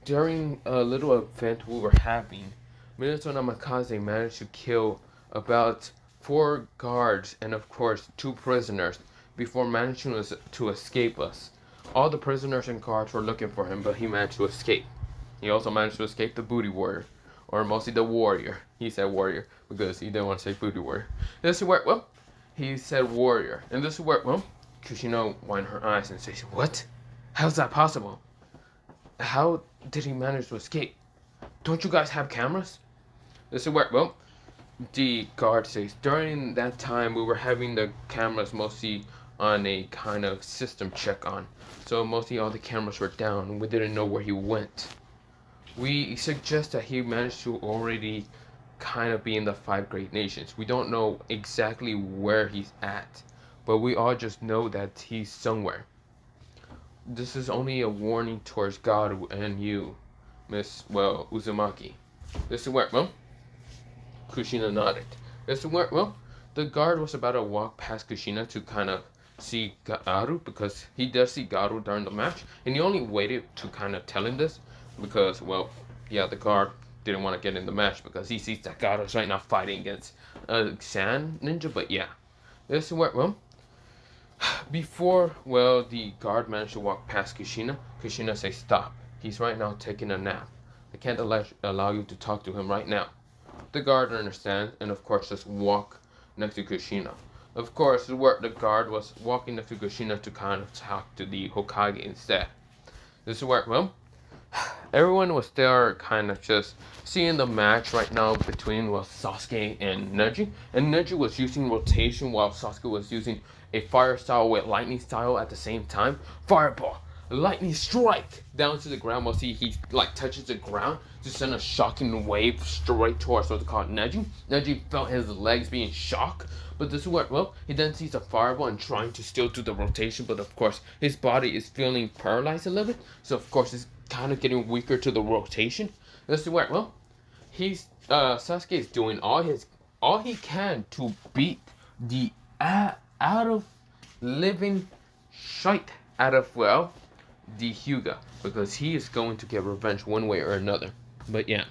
A: during a little event we were having, Minato Namikaze managed to kill about 4 guards and of course 2 prisoners before managing to escape us. All the prisoners and guards were looking for him, but he managed to escape. He also managed to escape the booty warrior, or mostly the warrior. He said warrior because he didn't want to say booty warrior. This is where, well, he said warrior. And this is where, well, Kushina widened her eyes and says, what? How's that possible? How did he manage to escape? Don't you guys have cameras? This is where, well, the guard says, during that time we were having the cameras mostly on a kind of system check on. So mostly all the cameras were down and we didn't know where he went. We suggest that he managed to already kind of be in the 5 great nations. We don't know exactly where he's at, but we all just know that he's somewhere. This is only a warning towards God and you, Miss, well, Uzumaki. This is where, well, Kushina nodded. This is where, well, the guard was about to walk past Kushina to kind of see Garu, because he does see Garu during the match, and he only waited to kind of tell him this because, well, yeah, the guard didn't want to get in the match because he sees that Garu's right now fighting against a sand ninja, but yeah. This is where, well, before, well, the guard managed to walk past Kushina, Kushina says, stop. He's right now taking a nap. I can't allow you to talk to him right now. The guard understands and of course just walk next to Kushina. Of course, the guard was walking next to Kushina to kind of talk to the Hokage instead. This is where, well, everyone was there kind of just seeing the match right now between, well, Sasuke and Neji. And Neji was using rotation while Sasuke was using a fire style with lightning style at the same time. Fireball, lightning strike down to the ground. We'll see he like touches the ground to send a shocking wave straight towards what's called Neji. Neji felt his legs being shocked, but this is what, well, he then sees a fireball and trying to still do the rotation, but of course his body is feeling paralyzed a little bit, so of course it's kind of getting weaker to the rotation. This is where, well, Sasuke is doing all he can to beat the out of living shite out of, well, the Hyuga, because he is going to get revenge one way or another. But yeah,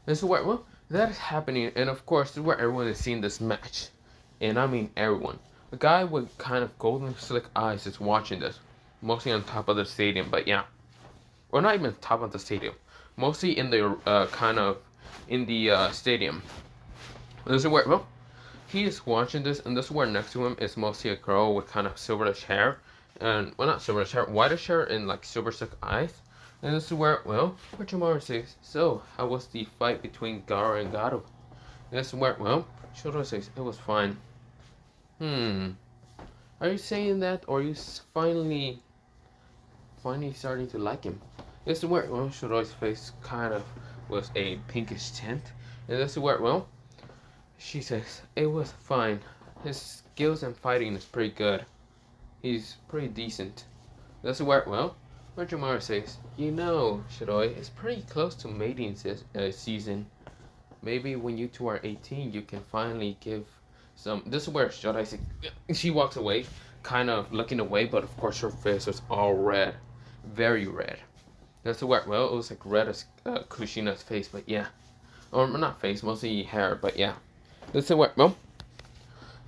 A: this is where, well, that is happening, and of course this is where everyone is seeing this match, and I mean everyone. The guy with kind of golden slick eyes is watching this, mostly on top of the stadium. But yeah, or not even top of the stadium, mostly in the kind of in the stadium. This is where, well, he is watching this, and this is where next to him is mostly a girl with kind of silverish hair, and, well, not silverish hair, whitish hair and like silver slick eyes. And this is where, well, Orochimaru says, so how was the fight between Gaara and Garu? And this is where, well, Shiro says, it was fine. Are you saying that, or are you finally starting to like him? This is where, well, Shiro's face kind of was a pinkish tint. And this is where, well, she says, it was fine. His skills in fighting is pretty good. He's pretty decent. This is where, well, Orochimaru says, you know, Shiroi, it's pretty close to mating season. Maybe when you two are 18, you can finally give some. This is where Shiroi says, she walks away, kind of looking away, but of course her face was all red. Very red. That's the word. Well, it was like red as Kushina's face, but yeah. Or not face, mostly hair, but yeah. That's the word. Well,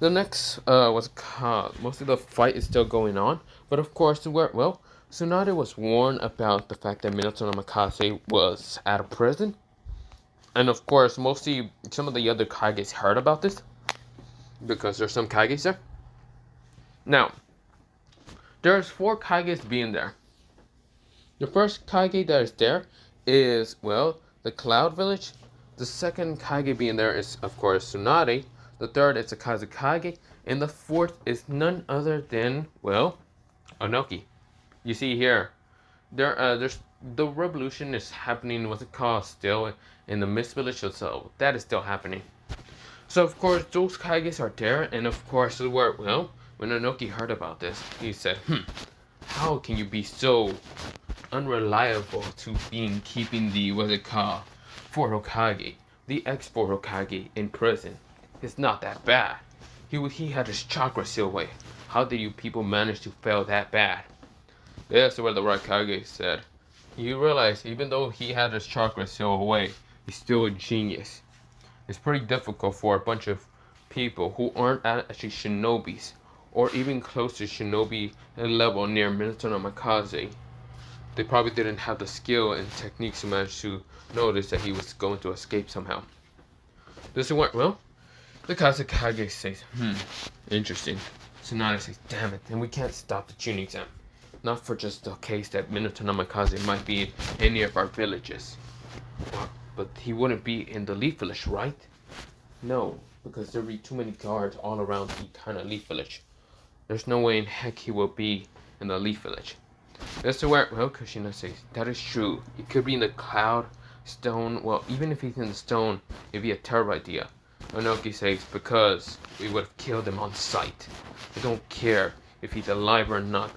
A: the next was most of the fight is still going on, but of course the word. Well, Tsunade was warned about the fact that Minato no Makase was out of prison, and of course mostly some of the other Kages heard about this because there's some Kages there. Now, there's 4 Kages being there. The first Kage that is there is, well, the Cloud Village. The second Kage being there is, of course, Tsunade. The third is the Kazukage. And the fourth is none other than, well, Onoki. You see here, there's the revolution is happening, what's it called, still in the Mist Village, so that is still happening. So, of course, those Kages are there, and of course, well, when Onoki heard about this, he said, how can you be so unreliable to keeping the what's it called 4 Hokage, the ex-4 Hokage in prison? It's not that bad. He had his chakra sealed away. How did you people manage to fail that bad? That's what the right Kage said. You realize even though he had his chakra sealed away, he's still a genius. It's pretty difficult for a bunch of people who aren't actually shinobis or even close to shinobi level near Minato no Makase. They probably didn't have the skill and techniques to manage to notice that he was going to escape somehow. This went well. The Kazukage says, interesting. Tsunade says, damn it, and we can't stop the tuning exam. Not for just the case that Minato no Makase might be in any of our villages. But he wouldn't be in the Leaf Village, right? No, because there'd be too many guards all around the kind of Leaf Village. There's no way in heck he will be in the Leaf Village. That's the word. Well, Kushina says, that is true. He could be in the cloud, stone. Well, even if he's in the stone, it'd be a terrible idea. Onoki says, because we would have killed him on sight. I don't care if he's alive or not.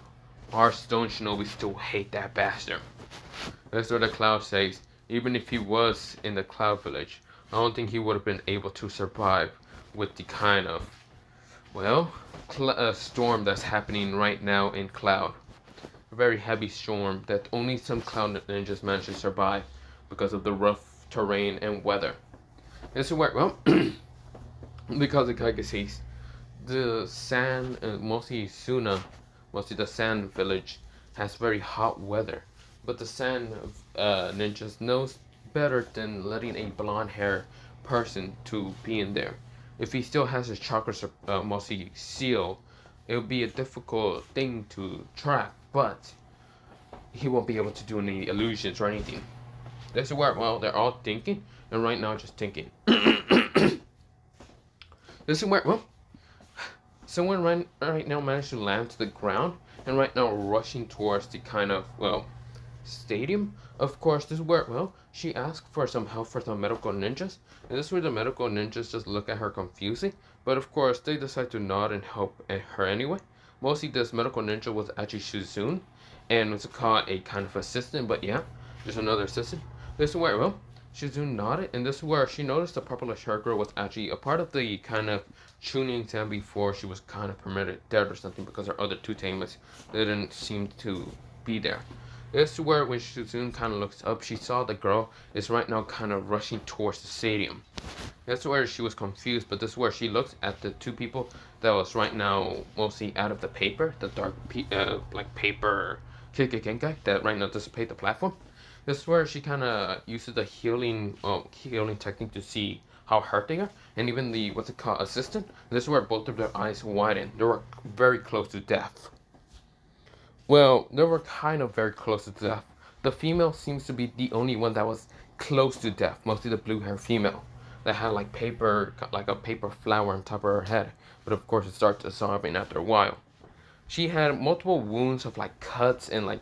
A: Our stone shinobi still hate that bastard. That's what the cloud says. Even if he was in the Cloud Village, I don't think he would have been able to survive with the kind of, well, storm that's happening right now in Cloud. A very heavy storm that only some Cloud ninjas manage to survive because of the rough terrain and weather. This is where, well, because the Kage says, the sand, mostly the sand village, has very hot weather. But the sand ninjas knows better than letting a blonde hair person to be in there. If he still has his chakras mostly sealed, it will be a difficult thing to track, but he won't be able to do any illusions or anything. That's where, well, they're all thinking, and right now just thinking. This is where, well, someone right now managed to land to the ground, and right now rushing towards the kind of, well, stadium. Of course, this is where, well, she asked for some help for the medical ninjas, and this is where the medical ninjas just look at her confusing, but of course they decide to nod and help her anyway. Mostly this medical ninja was actually Shizune, and was called a kind of assistant, but yeah, just another assistant. This is where, well, Shizune nodded, and this is where she noticed the purple shirt girl was actually a part of the kind of tuning exam before she was kind of permitted dead or something because her other 2 teammates didn't seem to be there. This is where when Shizune kind of looks up, she saw the girl is right now kind of rushing towards the stadium. That's where she was confused, but this is where she looks at the 2 people that was right now mostly out of the paper, the dark like paper Kikekenkai that right now dissipate the platform. This is where she kind of uses the healing technique to see how hurt they are, and even the what's it called assistant. This is where both of their eyes widen. They were very close to death. Well, they were kind of very close to death. The female seems to be the only one that was close to death. Mostly the blue hair female that had like a paper flower on top of her head. But of course, it starts dissolving after a while. She had multiple wounds of like cuts and like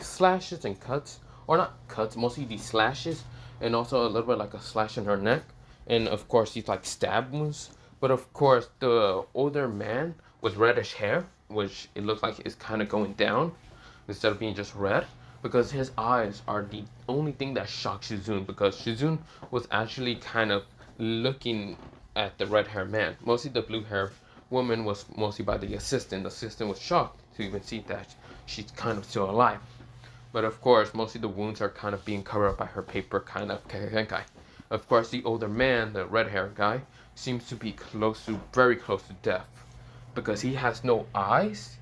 A: slashes and cuts, or not cuts, mostly these slashes, and also a little bit like a slash in her neck, and of course these like stab wounds. But of course, the older man with reddish hair, which it looks like is kind of going down instead of being just red, because his eyes are the only thing that shocked Shizune, because Shizune was actually kind of looking at the red hair man. Mostly the blue hair woman was mostly by the assistant. The assistant was shocked to even see that she's kind of still alive. But of course, mostly the wounds are kind of being covered up by her paper kind of kenkai. Of course, the older man, the red-haired guy, seems to be very close to death, because he has no eyes,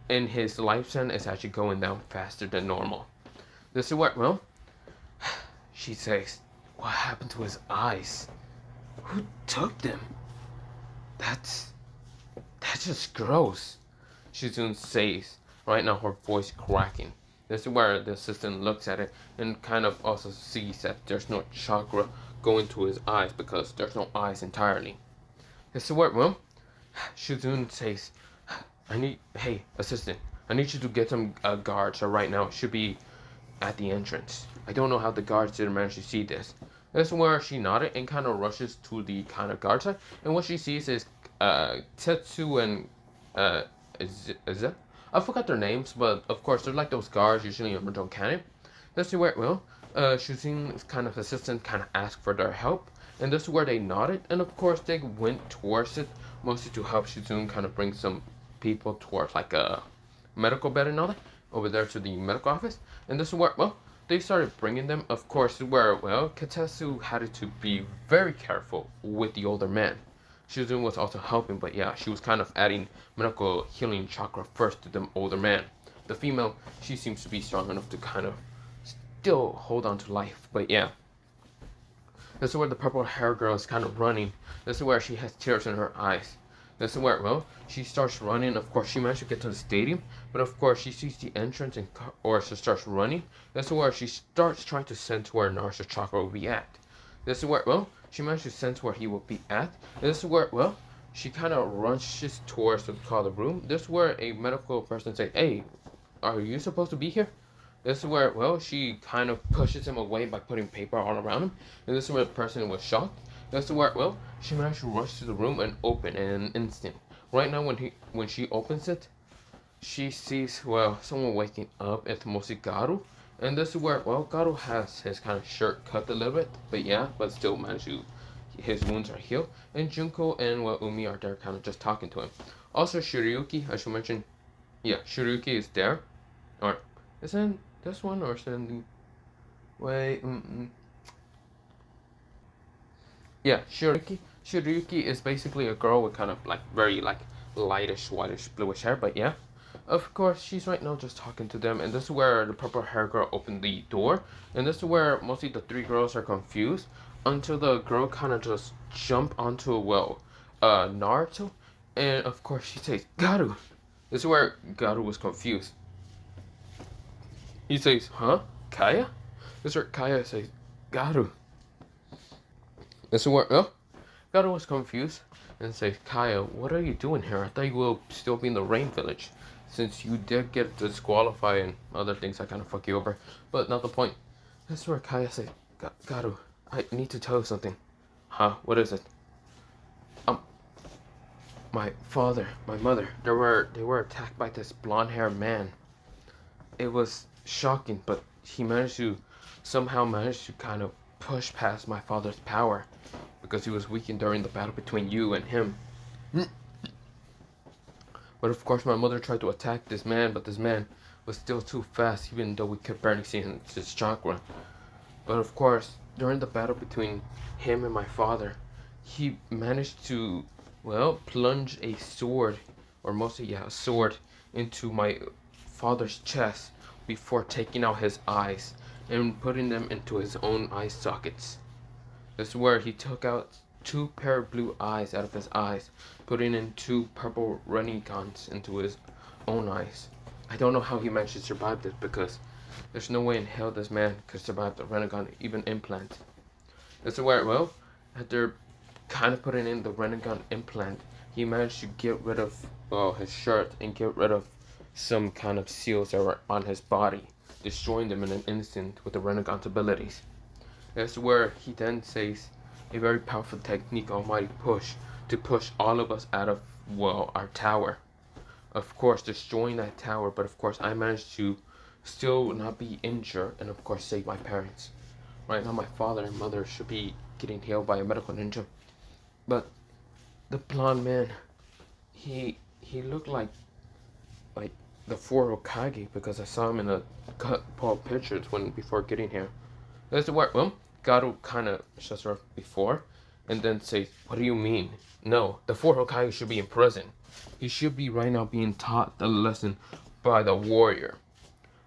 A: and his lifespan is actually going down faster than normal. This is what, well, she says, what happened to his eyes? Who took them? That's just gross. Shizune says, right now her voice cracking. This is where the assistant looks at it and kind of also sees that there's no chakra going to his eyes because there's no eyes entirely. This is where, well, Shizune says, hey, assistant, I need you to get some guards right now. It should be at the entrance. I don't know how the guards didn't manage to see this. This is where she nodded and kind of rushes to the kind of guard side. And what she sees is Tetsu and is it? I forgot their names, but of course they're like those guards usually in Naruto canon. This is where, well, Shuzin's kind of assistant kind of asked for their help. And this is where they nodded. And of course they went towards it, mostly to help Shizune kind of bring some people towards like a medical bed and all that over there to the medical office. And this is where, well, they started bringing them. Of course, where, well, Katetsu had to be very careful with the older man. Shizune was also helping, but yeah, she was kind of adding medical healing chakra first to the older man. The female, she seems to be strong enough to kind of still hold on to life, but yeah. This is where the purple hair girl is kind of running. This is where she has tears in her eyes. This is where, well, she starts running. Of course, she managed to get to the stadium, but of course, she sees the entrance and or she starts running. This is where she starts trying to sense where Naruto's chakra will be at. This is where, well, she managed to sense where he will be at. This is where, well, she kind of rushes towards the room. This is where a medical person says, hey, are you supposed to be here? This is where, well, she kind of pushes him away by putting paper all around him. And this is where the person was shocked. This is where, well, she managed to rush to the room and open in an instant. Right now, when she opens it, she sees, well, someone waking up. It's mostly Garu. And this is where, well, Garu has his kind of shirt cut a little bit, but yeah, but still managed to, his wounds are healed. And Junko and, well, Umi are there kind of just talking to him. Also, Shiryuki, I should mention, yeah, Shiryuki is there. Or, is it this one, or is it in the, wait, yeah, Shiryuki is basically a girl with kind of like very like lightish, whitish, bluish hair, but yeah. Of course, she's right now just talking to them, and this is where the purple hair girl opened the door, and this is where mostly the three girls are confused until the girl kind of just jump onto, well, Naruto, and of course she says, Garu. This is where Garu was confused. He says, huh? Kaya? This is where Kaya says, Garu. This is where, oh, Garu was confused and says, Kaya, what are you doing here? I thought you will still be in the Rain Village. Since you did get disqualified and other things, I kind of fuck you over. But not the point. This is where Kaya says, Garu, I need to tell you something. Huh? What is it? My father, my mother, they were attacked by this blonde-haired man. It was shocking, but he somehow managed to kind of push past my father's power because he was weakened during the battle between you and him. But of course my mother tried to attack this man, but this man was still too fast even though we could barely see his chakra. But of course, during the battle between him and my father, he managed to, well, plunge a sword, or mostly, yeah, a sword into my father's chest before taking out his eyes and putting them into his own eye sockets. This is where he took out 2 pair of blue eyes out of his eyes, putting in 2 purple renegons into his own eyes. I don't know how he managed to survive this because there's no way in hell this man could survive the renegon, even implant. This is where, well, after kind of putting in the renegon implant, he managed to get rid of, well, his shirt and get rid of some kind of seals that were on his body, destroying them in an instant with the renegon's abilities. That's where he then says a very powerful technique, Almighty Push, to push all of us out of, well, our tower. Of course, destroying that tower, but of course I managed to still not be injured and of course save my parents. Right now my father and mother should be getting healed by a medical ninja. But the blonde man, he looked like the four Hokage because I saw him in the Paul pictures before getting here. This is where Garu kind of shuts her up before, and then says, "What do you mean? No, the four Hokage should be in prison. He should be right now being taught the lesson by the warrior.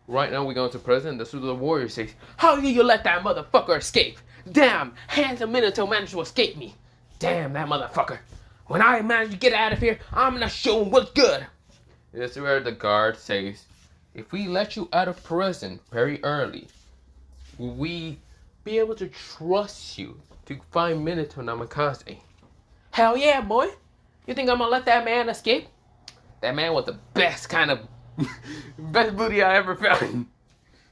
A: Right now we go into prison. This is what the warrior says. How did you let that motherfucker escape? Damn, handsome Minato managed to escape me. Damn that motherfucker. When I manage to get out of here, I'm gonna show him what's good." This is where the guard says, "If we let you out of prison very early, will we be able to trust you to find Minato Namikaze?" Hell yeah, boy. You think I'm gonna let that man escape? That man was the best kind of best booty I ever found.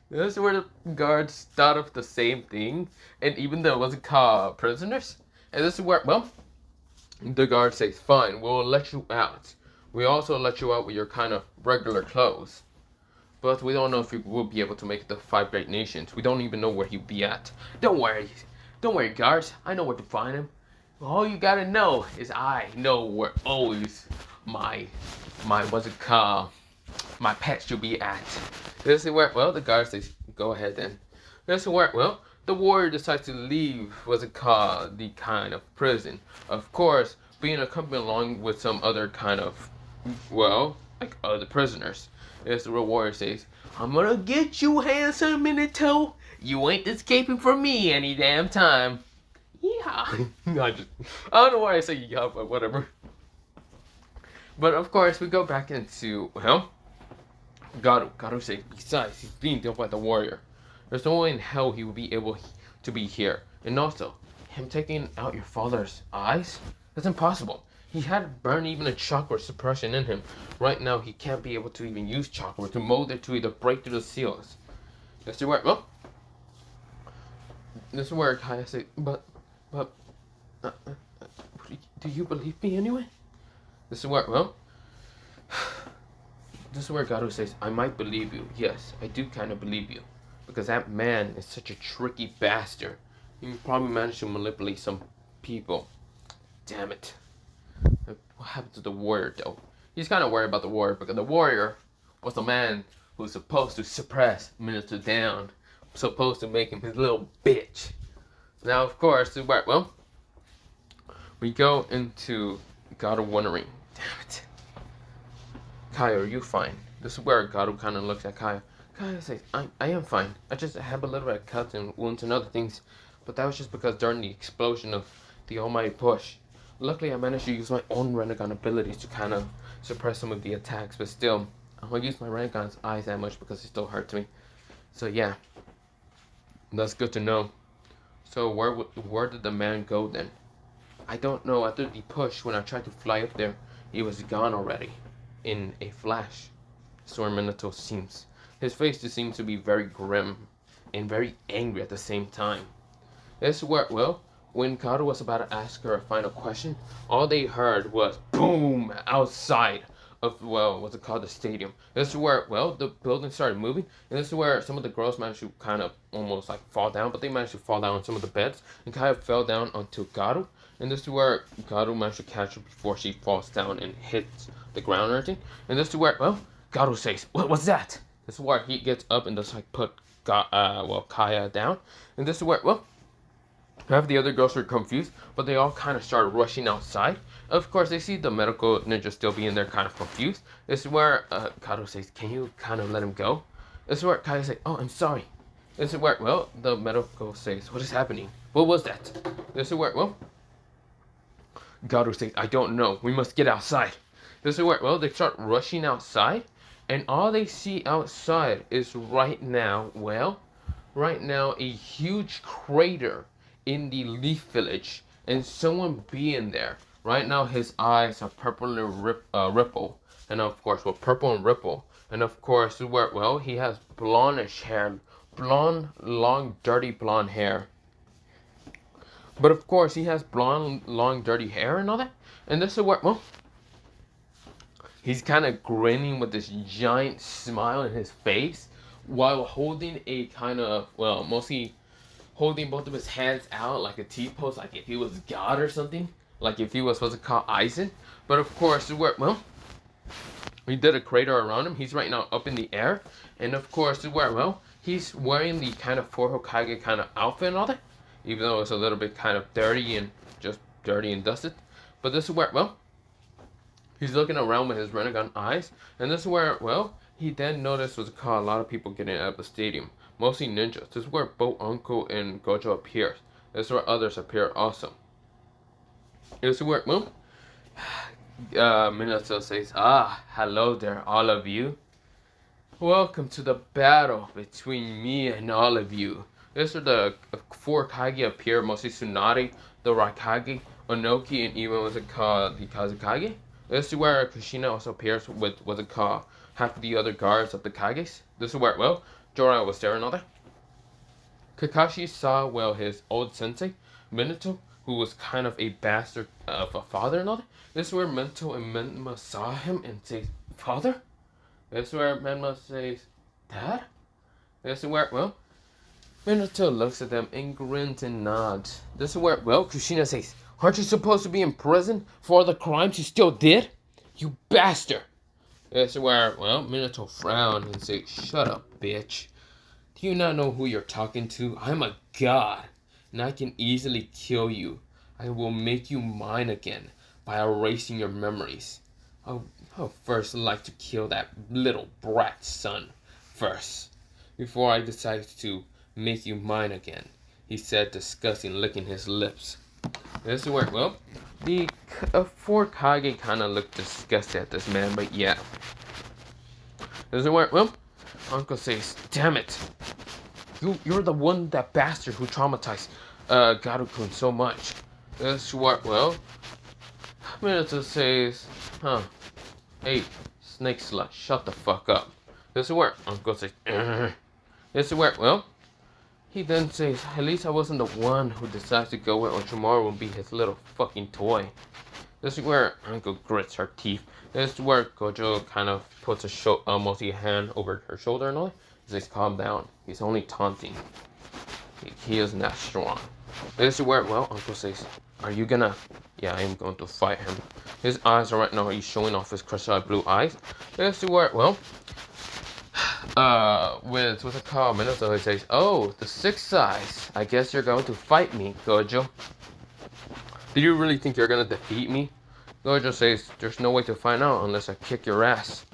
A: This is where the guards thought of the same thing, and even though it wasn't called prisoners, and this is where, the guard says, "Fine, we'll let you out. We also let you out with your kind of regular clothes. But we don't know if you will be able to make it to 5 Great Nations. We don't even know where he'll be at. Don't worry, guards. I know where to find him. All you gotta know is I know where always my what's it called? My pet should be at." This is where, the guard says, "Go ahead then." This is where, the warrior decides to leave what's it called? The kind of prison. Of course, being accompanied along with some other kind of, like other prisoners. This is where the warrior says, "I'm gonna get you, handsome Minato. You ain't escaping from me any damn time." Yeah. I don't know why I say yeah, but whatever. But of course, we go back into, Garu. Garu says, besides, he's being dealt by the warrior. There's no way in hell he would be able to be here. And also, him taking out your father's eyes? That's impossible. He had burned even a chakra suppression in him. Right now, he can't be able to even use chakra to mold it to either break through the seals. This is where, this is where Kaya says, but, do you believe me anyway? This is where, this is where Garu says, "I might believe you. Yes, I do kind of believe you. Because that man is such a tricky bastard. He probably managed to manipulate some people. Damn it. What happened to the warrior, though? He's kind of worried about the warrior, because the warrior was the man who's supposed to suppress Minato down. Supposed to make him his little bitch. Now, of course, we go into Garu wondering, damn it. Kaya, are you fine? This is where Garu kind of looks at Kaya. Kaya says, I am fine. I just have a little bit of cuts and wounds and other things. But that was just because during the explosion of the almighty push, luckily I managed to use my own Renegon abilities to kind of suppress some of the attacks. But still, I won't use my Renegon's eyes that much because it still hurts me. So yeah, that's good to know. So where did the man go then? I don't know. After the push, when I tried to fly up there, he was gone already. In a flash. So Minato seems. His face just seems to be very grim and very angry at the same time. This is where, when Garu was about to ask her a final question, all they heard was boom outside of, what's it called, the stadium. This is where, the building started moving, and this is where some of the girls managed to kind of almost like fall down, but they managed to fall down on some of the beds, and kind of fell down onto Garu, and this is where Garu managed to catch her before she falls down and hits the ground or anything, and this is where, Garu says, "What was that?" This is where he gets up and just like put, Kaya down, and this is where, half the other girls were confused, but they all kind of started rushing outside. Of course, they see the medical ninja still being there, kind of confused. This is where Garu says, "Can you kind of let him go?" This is where Kaya says, "Oh, I'm sorry." This is where, the medical says, "What is happening? What was that?" This is where, Garu says, "I don't know. We must get outside." This is where, they start rushing outside, and all they see outside is right now a huge crater in the Leaf Village, and someone being there. Right now, his eyes are purple and ripple, and of course, purple and ripple, and of course, where he has blondish hair, blonde, long, dirty blonde hair. But of course, he has blonde, long, dirty hair and all that, and this is where he's kind of grinning with this giant smile in his face, while holding a kind of mostly holding both of his hands out like a T-pose, like if he was God or something. Like if he was supposed to call Aizen. But of course, He did a crater around him. He's right now up in the air. And of course, well, he's wearing the kind of 4 Hokage kind of outfit and all that. Even though it's a little bit kind of dirty and just dirty and dusted. But this is where, well, he's looking around with his Renegon eyes. And this is where, well, he then noticed was a lot of people getting out of the stadium. Mostly ninjas. This is where both Uncle and Gojo appears. This is where others appear also. This is where, well, Minato says, hello there, all of you. Welcome to the battle between me and all of you. This is the 4 Kage appear, mostly Tsunade, the Raikage, Onoki, and even what's it called, the Kazekage. This is where Kushina also appears with what's it called, half of the other guards of the Kages. This is where, well, Jorah was there and all that. Kakashi saw, well, his old sensei, Minato, who was kind of a bastard of a father and all that. This is where Minato and Menma saw him and say, Father? This is where Menma says, Dad? This is where, well, Minato looks at them and grins and nods. This is where, well, Kushina says, aren't you supposed to be in prison for all the crimes you still did? You bastard! This is where, well, Minato frowned and said, shut up, bitch. Do you not know who you're talking to? I'm a god, and I can easily kill you. I will make you mine again by erasing your memories. I'll first like to kill that little brat son first, before I decide to make you mine again, he said, disgusting, licking his lips. This is where, well, the 4 Kage kind of looked disgusted at this man, but yeah. This is where, well, Uncle says, damn it. You're the one, that bastard who traumatized Garu-kun so much. This is where, well, Minato says, hey, snake slut, shut the fuck up. This is where Uncle says, This is where, well, he then says, at least I wasn't the one who decides to go where Orochimaru will be his little fucking toy. This is where Uncle grits her teeth. This is where Gojo kind of puts a multi-hand over her shoulder and all that. He says, calm down. He's only taunting. He isn't that strong. This is where, well, Uncle says, are you gonna? Yeah, I am going to fight him. His eyes are right now, he's showing off his crystal blue eyes. This is where, well, with what's it called? Minato, he says, oh, the 6th size. I guess you're going to fight me, Gojo. Do you really think you're gonna defeat me? Gojo says, there's no way to find out unless I kick your ass.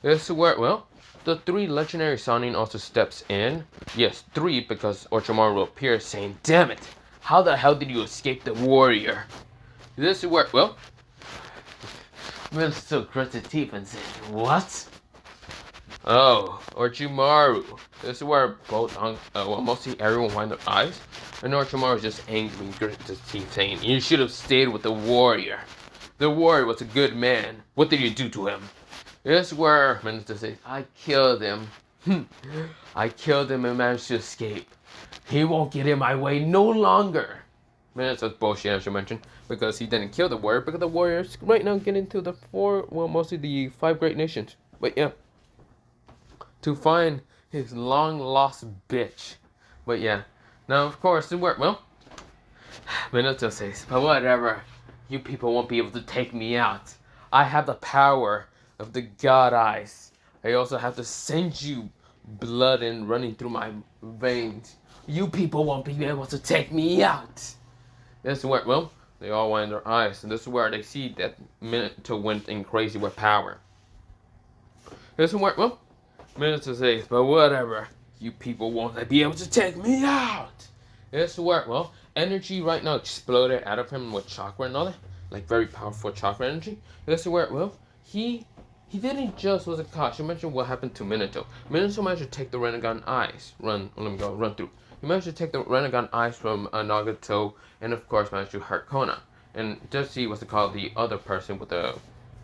A: This is where, well, the 3 legendary Sannin also steps in. Yes, 3, because Orochimaru appears saying, damn it, how the hell did you escape the warrior? This is where, well, Minato grits his teeth and says, what? Oh, Orochimaru. This is where both, well, mostly everyone wind their eyes. And Orochimaru is just angry and grits his teeth saying, you should have stayed with the warrior. The warrior was a good man. What did you do to him? This is where Minato says, I killed him. I killed him and managed to escape. He won't get in my way no longer. Minato's bullshit, I should mention, because he didn't kill the warrior, because the warriors right now get into the 4, well, mostly the 5 great nations. But yeah, to find his long-lost bitch. But yeah, now of course, well, Minato says, but whatever, you people won't be able to take me out. I have the power of the god eyes. I also have to send you blood and running through my veins. You people won't be able to take me out. This is where, well, they all wind their eyes, and this is where they see that Minato went in crazy with power. This is where, well, Minato says, but whatever, you people won't be able to take me out. This is where, well, energy right now exploded out of him with chakra and all that, like very powerful chakra energy. This is where, well, he didn't just, what's it called? She mentioned what happened to Minato. Minato managed to take the Renegon eyes. Run through. He managed to take the Renegon eyes from Nagato, and of course managed to hurt Kona. And just see what's it called, the other person with the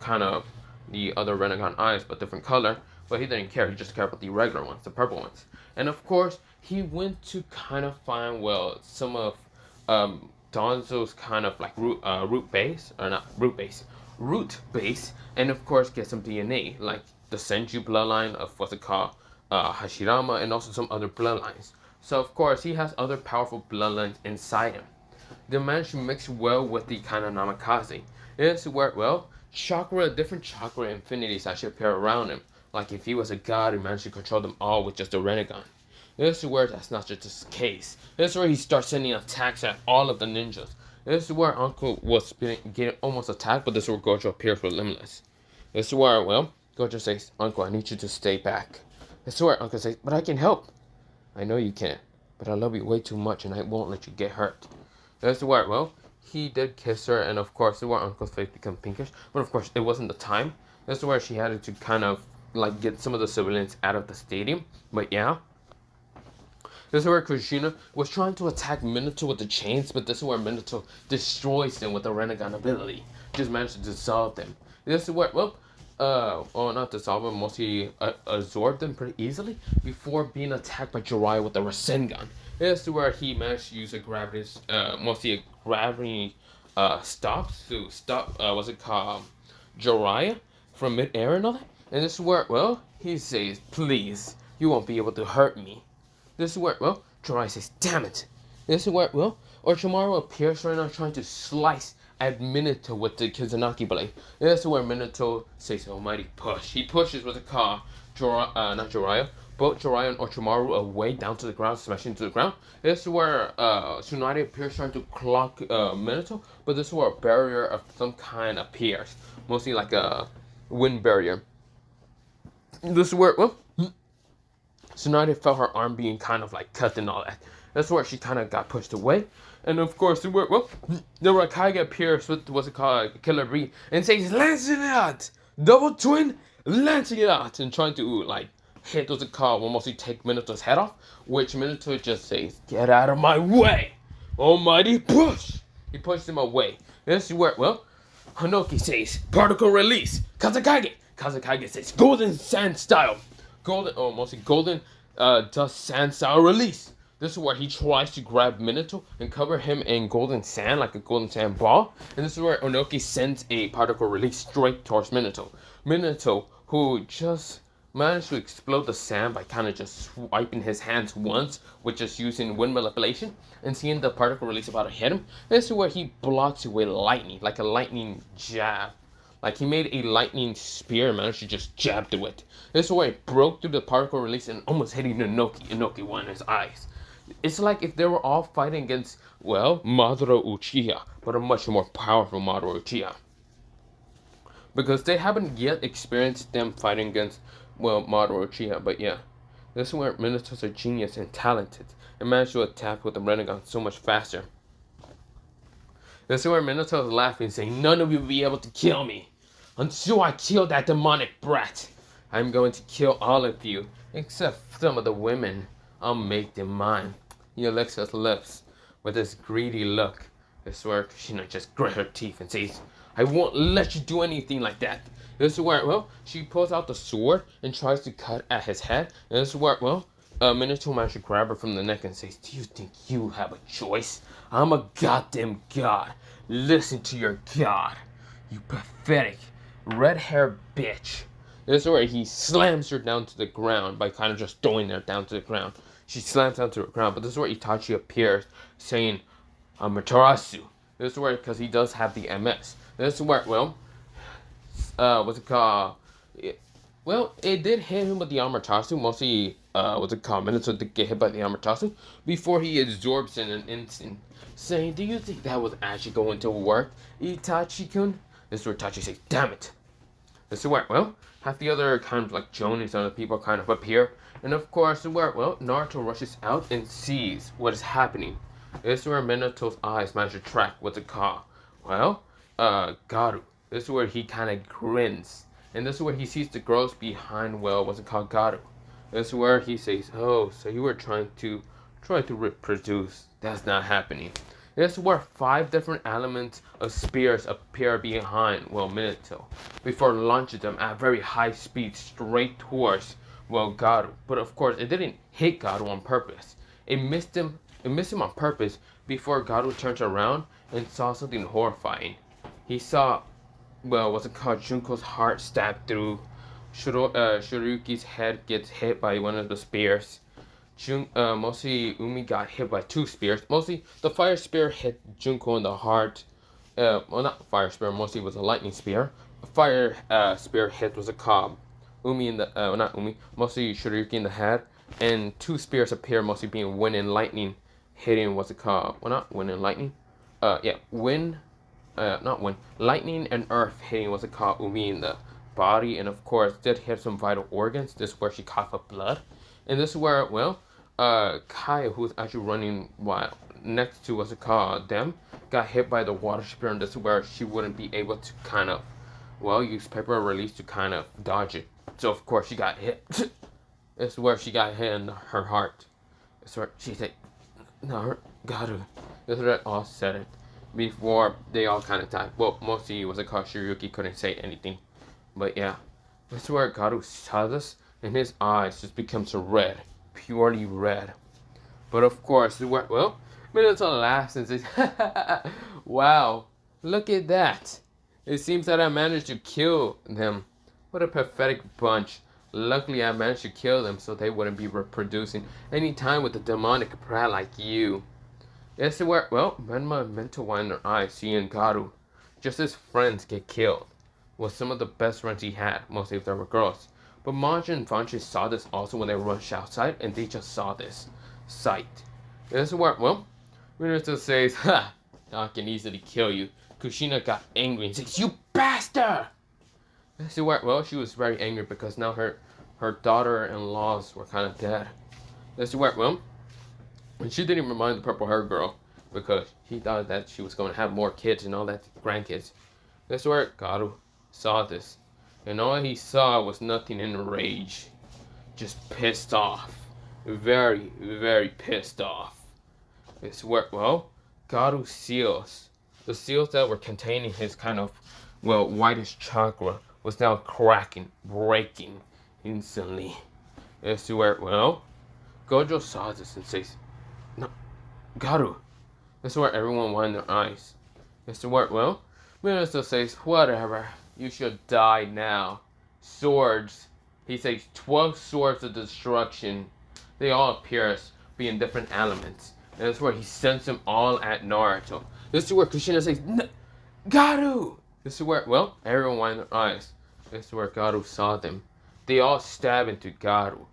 A: kind of the other Renegon eyes, but different color. But he didn't care. He just cared about the regular ones, the purple ones. And of course, he went to kind of find, well, some of Danzo's kind of like root base, and of course get some DNA, like the Senju bloodline of what's it called, Hashirama, and also some other bloodlines. So of course he has other powerful bloodlines inside him. They managed to mix well with the kind of Namikaze. It's where, well, different chakra infinities actually appear around him. Like if he was a god, he managed to control them all with just a Renegon. This is where that's not just the case. This is where he starts sending attacks at all of the ninjas. This is where Uncle was getting almost attacked, but this is where Gojo appears with Limitless. This is where, well, Gojo says, Uncle, I need you to stay back. This is where Uncle says, but I can help. I know you can, but I love you way too much and I won't let you get hurt. This is where, well, he did kiss her, and of course, this is where Uncle's face became pinkish, but of course, it wasn't the time. This is where she had to kind of, like, get some of the civilians out of the stadium, but yeah. This is where Kushina was trying to attack Minato with the chains, but this is where Minato destroys them with the Renegon ability. Just managed to dissolve them. This is where, well, not dissolve them, mostly absorb them pretty easily before being attacked by Jiraiya with the Rasengan. This is where he managed to use a gravity, stops to stop, Jiraiya from mid-air and all that. And this is where, well, he says, please, you won't be able to hurt me. This is where, well, Jiraiya says, damn it. This is where, well, Orochimaru appears right now trying to slice at Minato with the Kizunaki blade. This is where Minato says, almighty push. He pushes with the car, not Jiraiya, both Jiraiya and Orochimaru away down to the ground, smashing to the ground. This is where Tsunade appears trying to clock Minato, but this is where a barrier of some kind appears. Mostly like a wind barrier. This is where, well, Tsunade felt her arm being kind of like cut and all that. That's where she kind of got pushed away. And of course, the Raikage appears with what's it called, Killer Bee, and says, lancing it out! Double twin, lancing it out! And trying to, like, hit what's it called, will mostly take Minato's head off, which Minato just says, get out of my way! Almighty push! He pushed him away. This is where, well, Hanoki says, particle release! Kazekage! Kazekage says, golden sand style! Golden dust sand style release. This is where he tries to grab Minato and cover him in golden sand, like a golden sand ball. And this is where Onoki sends a particle release straight towards Minato. Minato, who just managed to explode the sand by kind of just swiping his hands once, with just using wind manipulation, and seeing the particle release about to hit him. This is where he blocks it with lightning, like a lightning jab. Like he made a lightning spear and managed to just jab through it. This is where it broke through the particle release and almost hitting Inoki. Inoki won his eyes. It's like if they were all fighting against, well, Madara Uchiha, but a much more powerful Madara Uchiha. Because they haven't yet experienced them fighting against, well, Madara Uchiha, but yeah. This is where Minato's a genius and talented, and managed to attack with the Renegon so much faster. This is where Minato is laughing, saying, none of you will be able to kill me until I kill that demonic brat. I'm going to kill all of you, except some of the women. I'll make them mine. He licks his lips with this greedy look. This is where Kushina just grit her teeth and says, I won't let you do anything like that. This is where, well, she pulls out the sword and tries to cut at his head. And this is where, well, Minato managed to grab her from the neck and says, do you think you have a choice? I'm a goddamn god. Listen to your god. You pathetic, red-haired bitch. This is where he slams her down to the ground by kind of just throwing her down to the ground. She slams down to the ground, but this is where Itachi appears saying, Amaterasu. This is where, because he does have the MS. This is where, well, what's it called? It did hit him with the Amaterasu, mostly, Minato did get hit by the Amaterasu, before he absorbs in an instant, saying, do you think that was actually going to work, Itachi-kun? This is where Itachi says, damn it. This is where, well, half the other kind of like Jonin, some of the people kind of appear. And of course, where, well, Naruto rushes out and sees what is happening. This is where Minato's eyes manage to track what's it called. Well, Garu. This is where he kind of grins. And this is where he sees the girls behind, well, what's it called, Garu. This is where he says, oh, so you were trying to reproduce. That's not happening. This is where 5 different elements of spears appear behind, well, Minato, before launching them at very high speed straight towards, well, Garu. But of course, it didn't hit Garu on purpose. It missed him on purpose before Garu turns around and saw something horrifying. He saw, well, what's it called, Junko's heart stabbed through. Shiryuki's head gets hit by one of the spears. Mostly Umi got hit by 2 spears. Mostly the fire spear hit Junko in the heart. Well, not fire spear, mostly it was a lightning spear. fire spear hit was a cob. Umi in the not Umi, mostly Shuriken in the head, and two spears appear, mostly being wind and lightning hitting was a cob. Well, not wind and lightning. Yeah, wind, not wind, lightning and earth hitting was a cob. Umi in the body, and of course did hit some vital organs. This is where she coughed up blood, and this is where Kaya, who's actually running while next to what's it called them, got hit by the water spear, and this is where she wouldn't be able to kind of use paper release to kind of dodge it. So of course she got hit. This is where she got hit in her heart. This is where she said, "No, gotta." This is where all said it before they all kind of died. Well, mostly was it called Shiryuki couldn't say anything, but yeah, this is where Garu saw this, and his eyes just becomes red, purely red. But of course, well, Minato laughs and says, "Wow, look at that! It seems that I managed to kill them. What a pathetic bunch. Luckily, I managed to kill them so they wouldn't be reproducing any time with a demonic brat like you." Yes, where, well, Menma meant to wind their eyes, seeing Garu, just as friends get killed, was some of the best friends he had, mostly if they were girls. But Manja and Vanchi saw this also when they rushed outside, and they just saw this sight. This is where, well, Minato says, "Ha! I can easily kill you." Kushina got angry and says, "You bastard!" This is where, well, she was very angry because now her daughter-in-laws were kind of dead. This is where, well, and she didn't even mind the purple-haired girl because he thought that she was going to have more kids and all that grandkids. This is where Garu saw this, and all he saw was nothing in rage, just pissed off, very, very pissed off. It's where, well, Garu's seals, the seals that were containing his kind of, well, whitish chakra, was now cracking, breaking instantly. It's where, well, Gojo saw this and says, "No, Garu." This is where everyone widened their eyes. It's where, well, Minato says, "Whatever, you should die now." Swords, he says, 12 swords of destruction. They all appear being different elements. And that's where he sends them all at Naruto. This is where Kushina says, "Garu!" This is where, well, everyone widened their eyes. This is where Garu saw them. They all stab into Garu.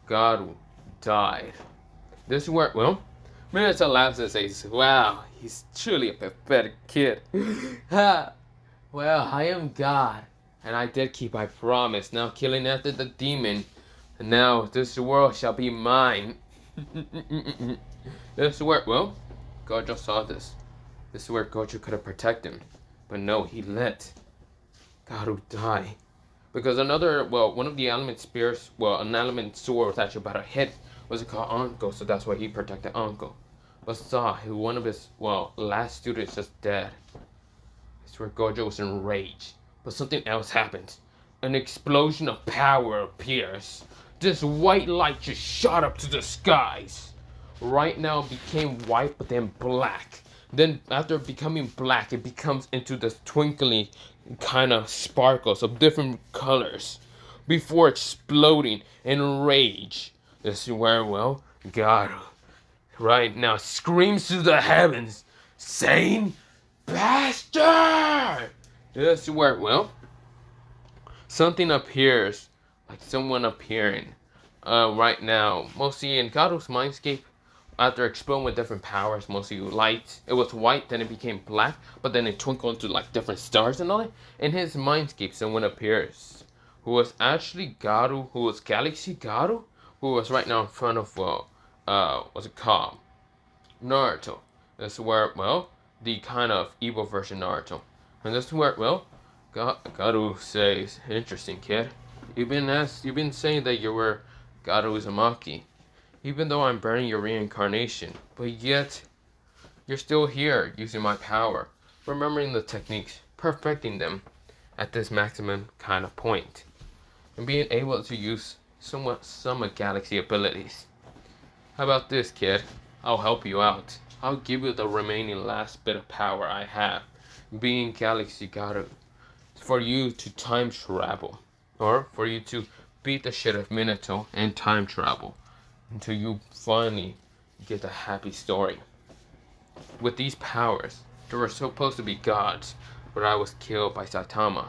A: Garu died. This is where, well, Minato laughs and says, "Wow, he's truly a pathetic kid." Ha! Well, I am God, and I did keep my promise, now killing after the demon. And now this world shall be mine. This is where, well, Gojo saw this. This is where Gojo could have protected him. But no, he let Garu die. Because another, well, one of the element spears, well, an element sword was actually about to hit, was called Anko, so that's why he protected Anko. But saw who one of his, well, last students just dead. This is where Gojo was enraged. But something else happens. An explosion of power appears. This white light just shot up to the skies. Right now it became white, but then black. Then after becoming black, it becomes into this twinkling kind of sparkles of different colors before exploding in rage. This is where, well, Garu right now screams to the heavens, saying, "Bastard!" This is where, well, something appears, like someone appearing right now, mostly in Garu's mindscape. After exploding with different powers, mostly light, it was white, then it became black, but then it twinkled into like different stars and all that. In his mindscape, someone appears who was actually Garu, who was Galaxy Garu, who was right now in front of, what's it called? Naruto. This is where, well, the kind of evil version Naruto. And this is where, well, Garu says, "Interesting, kid. You've been saying that you were Garu Uzumaki. Even though I'm burning your reincarnation, but yet you're still here using my power, remembering the techniques, perfecting them at this maximum kind of point, and being able to use some galaxy abilities. How about this, kid? I'll help you out. I'll give you the remaining last bit of power I have, being Galaxy Garu, for you to time travel, or for you to beat the shit of Minato and time travel, until you finally get a happy story. With these powers, there were supposed to be gods, but I was killed by Saitama.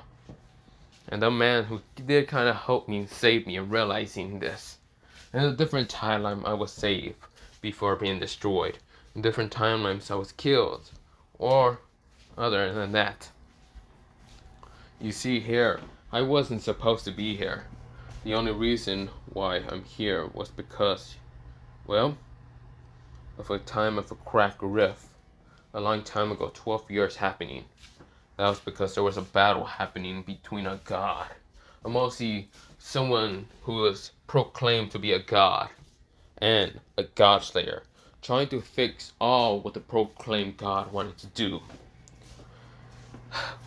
A: And the man who did kind of help me and save me in realizing this. In a different timeline I was saved before being destroyed. In different timelines I was killed. Or other than that. You see here, I wasn't supposed to be here. The only reason why I'm here was because, well, of a time of a crack rift. A long time ago, 12 years happening. That was because there was a battle happening between a god. Or mostly someone who was proclaimed to be a god. And a god slayer. Trying to fix all what the proclaimed god wanted to do.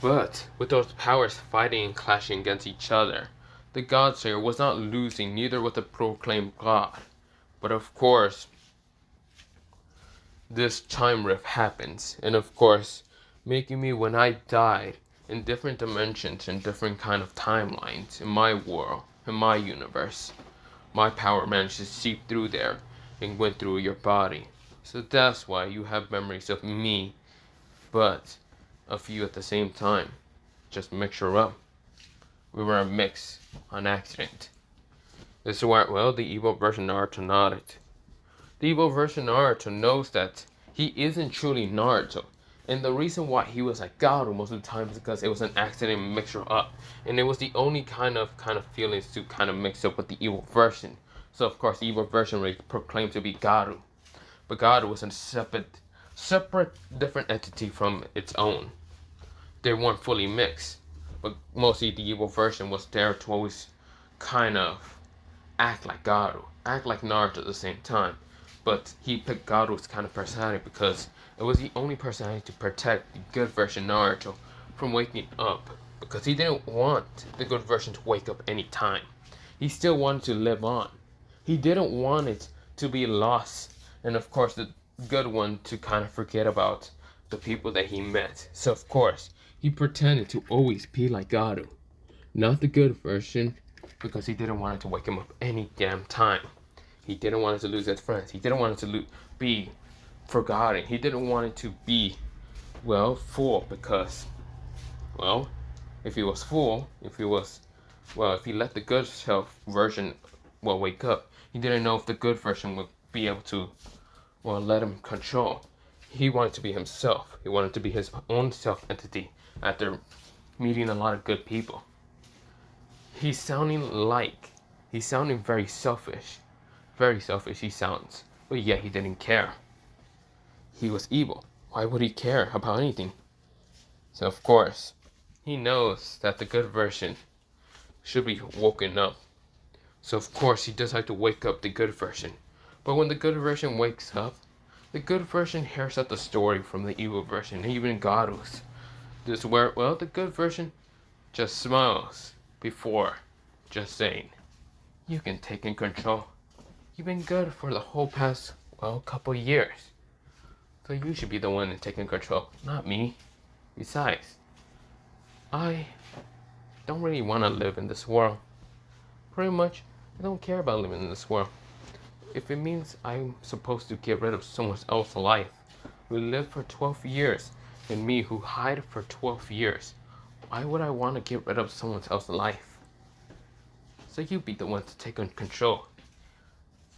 A: But with those powers fighting and clashing against each other, the God Slayer was not losing, neither with the proclaimed God. But of course, this time rift happens, and of course, making me when I died in different dimensions and different kind of timelines in my world, in my universe, my power managed to seep through there and went through your body. So that's why you have memories of me, but of you at the same time. Just mix her up. We were a mix on accident. This is where, well, the evil version Naruto nodded. The evil version Naruto knows that he isn't truly Naruto. And the reason why he was like God most of the time is because it was an accident mixture up. And it was the only kind of feelings to kind of mix up with the evil version. So of course the evil version was proclaimed to be Garu. But Garu was a separate different entity from its own. They weren't fully mixed, but mostly the evil version was there to always kind of act like Garu, act like Naruto at the same time. But he picked Garu's kind of personality because it was the only personality to protect the good version Naruto from waking up, because he didn't want the good version to wake up any time. He still wanted to live on. He didn't want it to be lost, and of course the good one to kind of forget about the people that he met. So of course he pretended to always be like Garu, not the good version, because he didn't want it to wake him up any damn time. He didn't want it to lose his friends. He didn't want it to be forgotten. He didn't want it to be, well, full, because, well, if he was full, if he let the good self version, well, wake up, he didn't know if the good version would be able to, well, let him control. He wanted to be himself. He wanted to be his own self-entity after meeting a lot of good people. He's sounding very selfish. Very selfish he sounds. But yet he didn't care. He was evil. Why would he care about anything? So of course, he knows that the good version should be woken up. So of course he does have to wake up the good version. But when the good version wakes up, the good version hears out the story from the evil version, and even Garu's. This is where, well, the good version just smiles before just saying, you can take in control. You've been good for the whole past, well, couple years. So you should be the one to take in control, not me. Besides, I don't really want to live in this world. Pretty much, I don't care about living in this world. If it means I'm supposed to get rid of someone else's life, who lived for 12 years, and me who hid for 12 years, why would I want to get rid of someone else's life? So you be the one to take on control.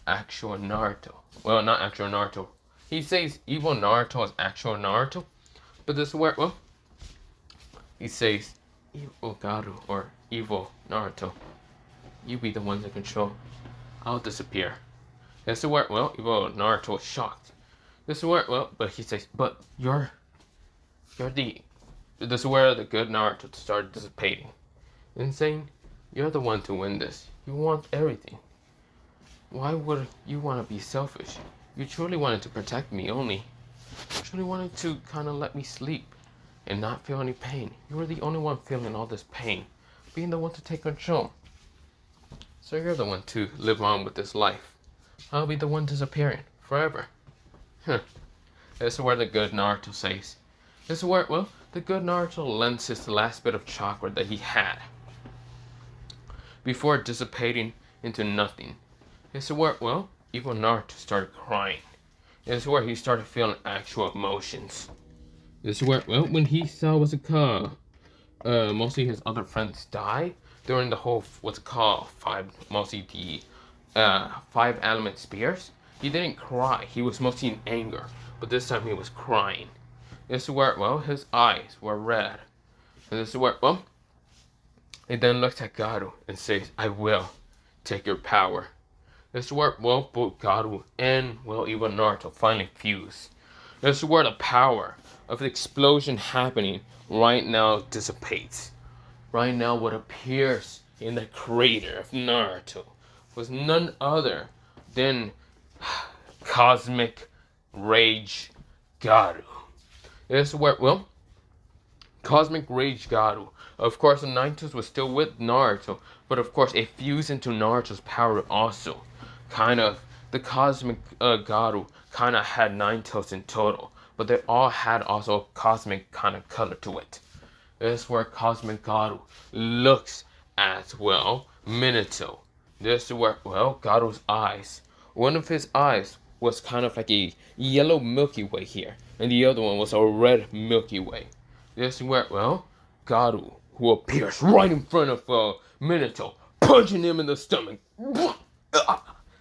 A: Actual Naruto. Well, not actual Naruto. He says evil Naruto is actual Naruto, but this is where, well, he says evil Garu or evil Naruto. You be the one to control. I'll disappear. This is where, well, evil Naruto is shocked. This is where, well, but he says, but you're the, this is where the good Naruto started dissipating and saying, you're the one to win this. You want everything. Why would you want to be selfish? You truly wanted to protect me only. You truly wanted to kind of let me sleep and not feel any pain. You were the only one feeling all this pain, being the one to take control. So you're the one to live on with this life. I'll be the one disappearing forever. This is where the good Naruto says. This is where, well, the good Naruto lends his last bit of chakra that he had before dissipating into nothing. This is where, well, evil Naruto started crying. This is where he started feeling actual emotions. This is where, well, when he saw was a car, mostly his other friends die during the whole what's it called mostly the five element spears. He didn't cry. He was mostly in anger, but this time he was crying. This is where his eyes were red, and this is where he then looks at Garu and says, "I will take your power." This is where both Garu and even Naruto finally fuse. This is where the power of the explosion happening right now dissipates. Right now, what appears in the crater of Naruto was none other than Cosmic Rage Garu. This is where, Cosmic Rage Garu. Of course, the Naruto was still with Naruto, but of course, it fused into Naruto's power also. Kind of, the Cosmic Garu kind of had 9 tails in total, but they all had also cosmic kind of color to it. This is where Cosmic Garu looks at, Minato. This is where, Garu's eyes. One of his eyes was kind of like a yellow Milky Way here, and the other one was a red Milky Way. This is where, Garu, who appears right in front of Minato, punching him in the stomach.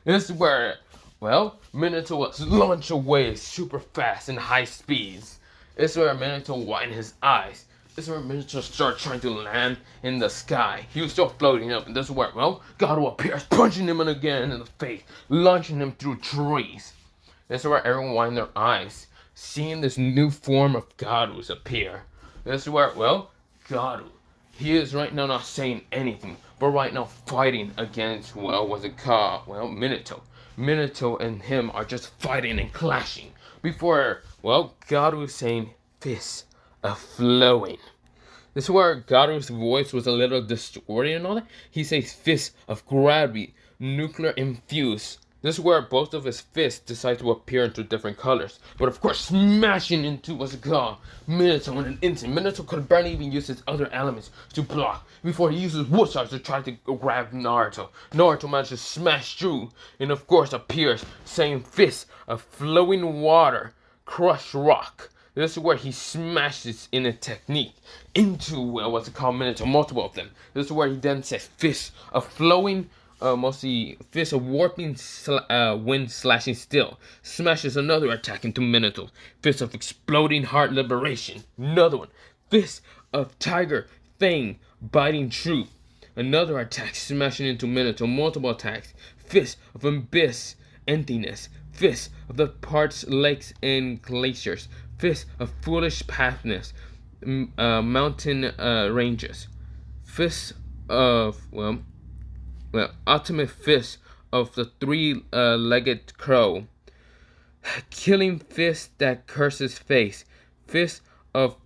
A: This is where, Minato was launched away super fast and high speeds. This is where Minato widened his eyes. This is where Minato started trying to land in the sky. He was still floating up, and this is where, Garu appears, punching him again in the face, launching him through trees. This is where everyone widened their eyes, seeing this new form of Garu's appear. This is where, Garu, he is right now not saying anything, but right now fighting against, Minato. Minato and him are just fighting and clashing. Before, Garu is saying, fists of flowing. This is where Garu's voice was a little distorted and all that. He says fists of gravity, nuclear infused. This is where both of his fists decide to appear into different colors. But of course, smashing into Minato in an instant. Minato could barely even use his other elements to block before he uses wood shards to try to grab Naruto. Naruto manages to smash through and of course appears saying fists of flowing water, crush rock. This is where he smashes in a technique into, Minato, multiple of them. This is where he then says fists of flowing, mostly fists of warping wind slashing steel. Smashes another attack into Minato. Fist of exploding heart liberation. Another one. Fist of tiger fang biting truth. Another attack smashing into Minato. Multiple attacks. Fist of abyss emptiness. Fist of the parts lakes and glaciers. Fist of foolish pathness. Mountain ranges. Fist of ultimate fist of the three-legged crow. Killing fist that curses face. Fist of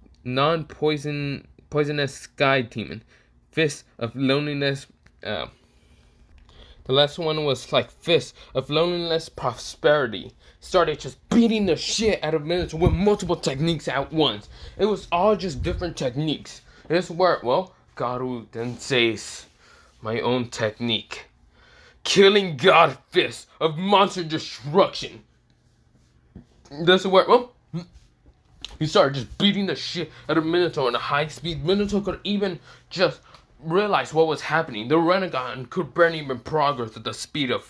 A: poisonous sky demon. Fist of loneliness. The last one was like fist of loneliness prosperity. Started just beating the shit out of Minato with multiple techniques at once. It was all just different techniques. This is where, Garu then says, my own technique. Killing God Fist of monster destruction. This is where, he started just beating the shit out of Minato in a high speed. Minato could even just realize what was happening. The Renegon could barely even progress at the speed of,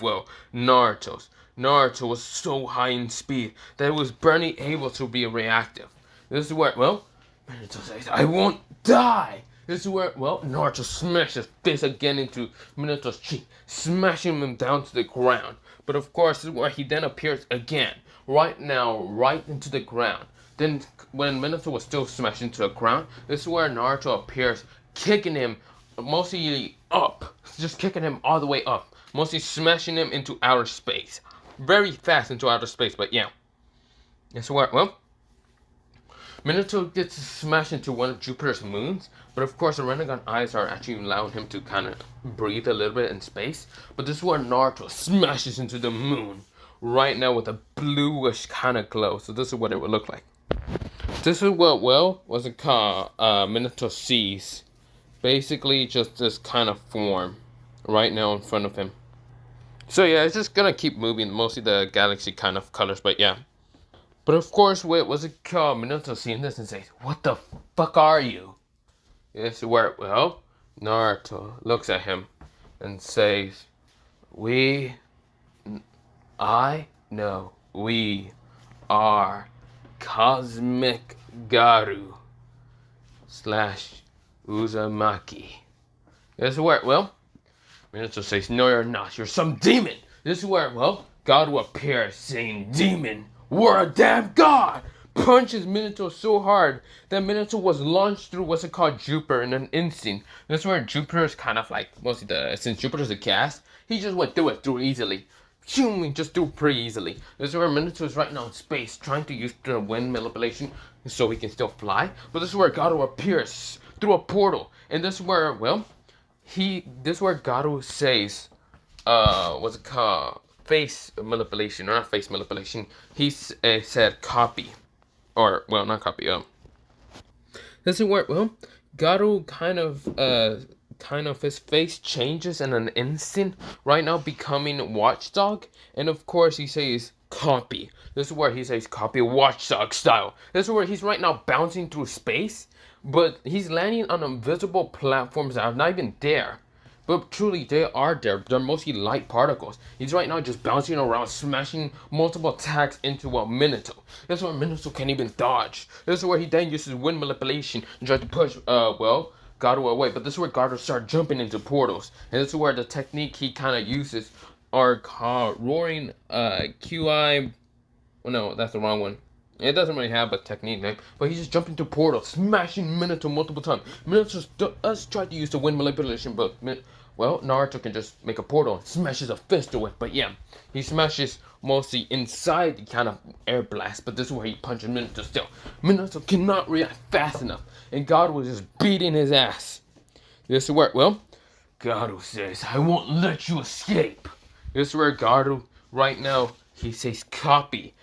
A: Naruto's. Naruto was so high in speed that it was barely able to be reactive. This is where, Minato says, I won't die. This is where, Naruto smashes fist again into Minato's cheek, smashing him down to the ground. But of course, this is where he then appears again, right now, right into the ground. Then, when Minato was still smashed into the ground, this is where Naruto appears, kicking him mostly up, just kicking him all the way up, mostly smashing him into outer space. Very fast into outer space, but yeah. This is where, Minato gets smashed into one of Jupiter's moons, but of course the Renegon eyes are actually allowing him to kind of breathe a little bit in space. But this is where Naruto smashes into the moon right now with a bluish kind of glow. So this is what it would look like. This is what, what's it called? Minato sees. Basically just this kind of form right now in front of him. So yeah, it's just gonna keep moving, mostly the galaxy kind of colors, but yeah. But of course, what's it called? Minato seeing this and says, what the fuck are you? This is where, well, Naruto looks at him and says, We, I know, we are Cosmic Garu slash Uzumaki. This is where, well, Minato says, No, you're not. You're some demon. This is where, well, God will appear saying, Demon, we're a damn god. Punches Minato so hard that Minato was launched through what's it called Jupiter in an instant. This is where Jupiter is kind of like, mostly since Jupiter's a gas, he just went through it through easily. He just threw pretty easily. This is where Minato is right now in space, trying to use the wind manipulation so he can still fly. But this is where Gato appears through a portal. And this is where, well, this is where Gato says, what's it called? Face manipulation, or not face manipulation. He said copy. Or, well, not copy, this is where, well, Gato kind of his face changes in an instant, right now becoming Watchdog, and of course he says copy. This is where he says copy Watchdog style. This is where he's right now bouncing through space, but he's landing on invisible platforms that are not even there. But truly, they are there. They're mostly light particles. He's right now just bouncing around, smashing multiple attacks into Minato. This is where Minato can't even dodge. This is where he then uses wind manipulation and tries to push, well, Gato away. But this is where Gato starts jumping into portals. And this is where the technique he kind of uses are called roaring, QI. Well, no, that's the wrong one. It doesn't really have a technique name, but he's just jumping through portals, smashing Minato multiple times. Minato does try to use the wind manipulation, but, well, Naruto can just make a portal and smashes a fist through it. But yeah, he smashes mostly inside the kind of air blast, but this is where he punches Minato still. Minato cannot react fast enough, and God was just beating his ass. This is where, well, Gato says, I won't let you escape. This is where Gato, right now, he says copy.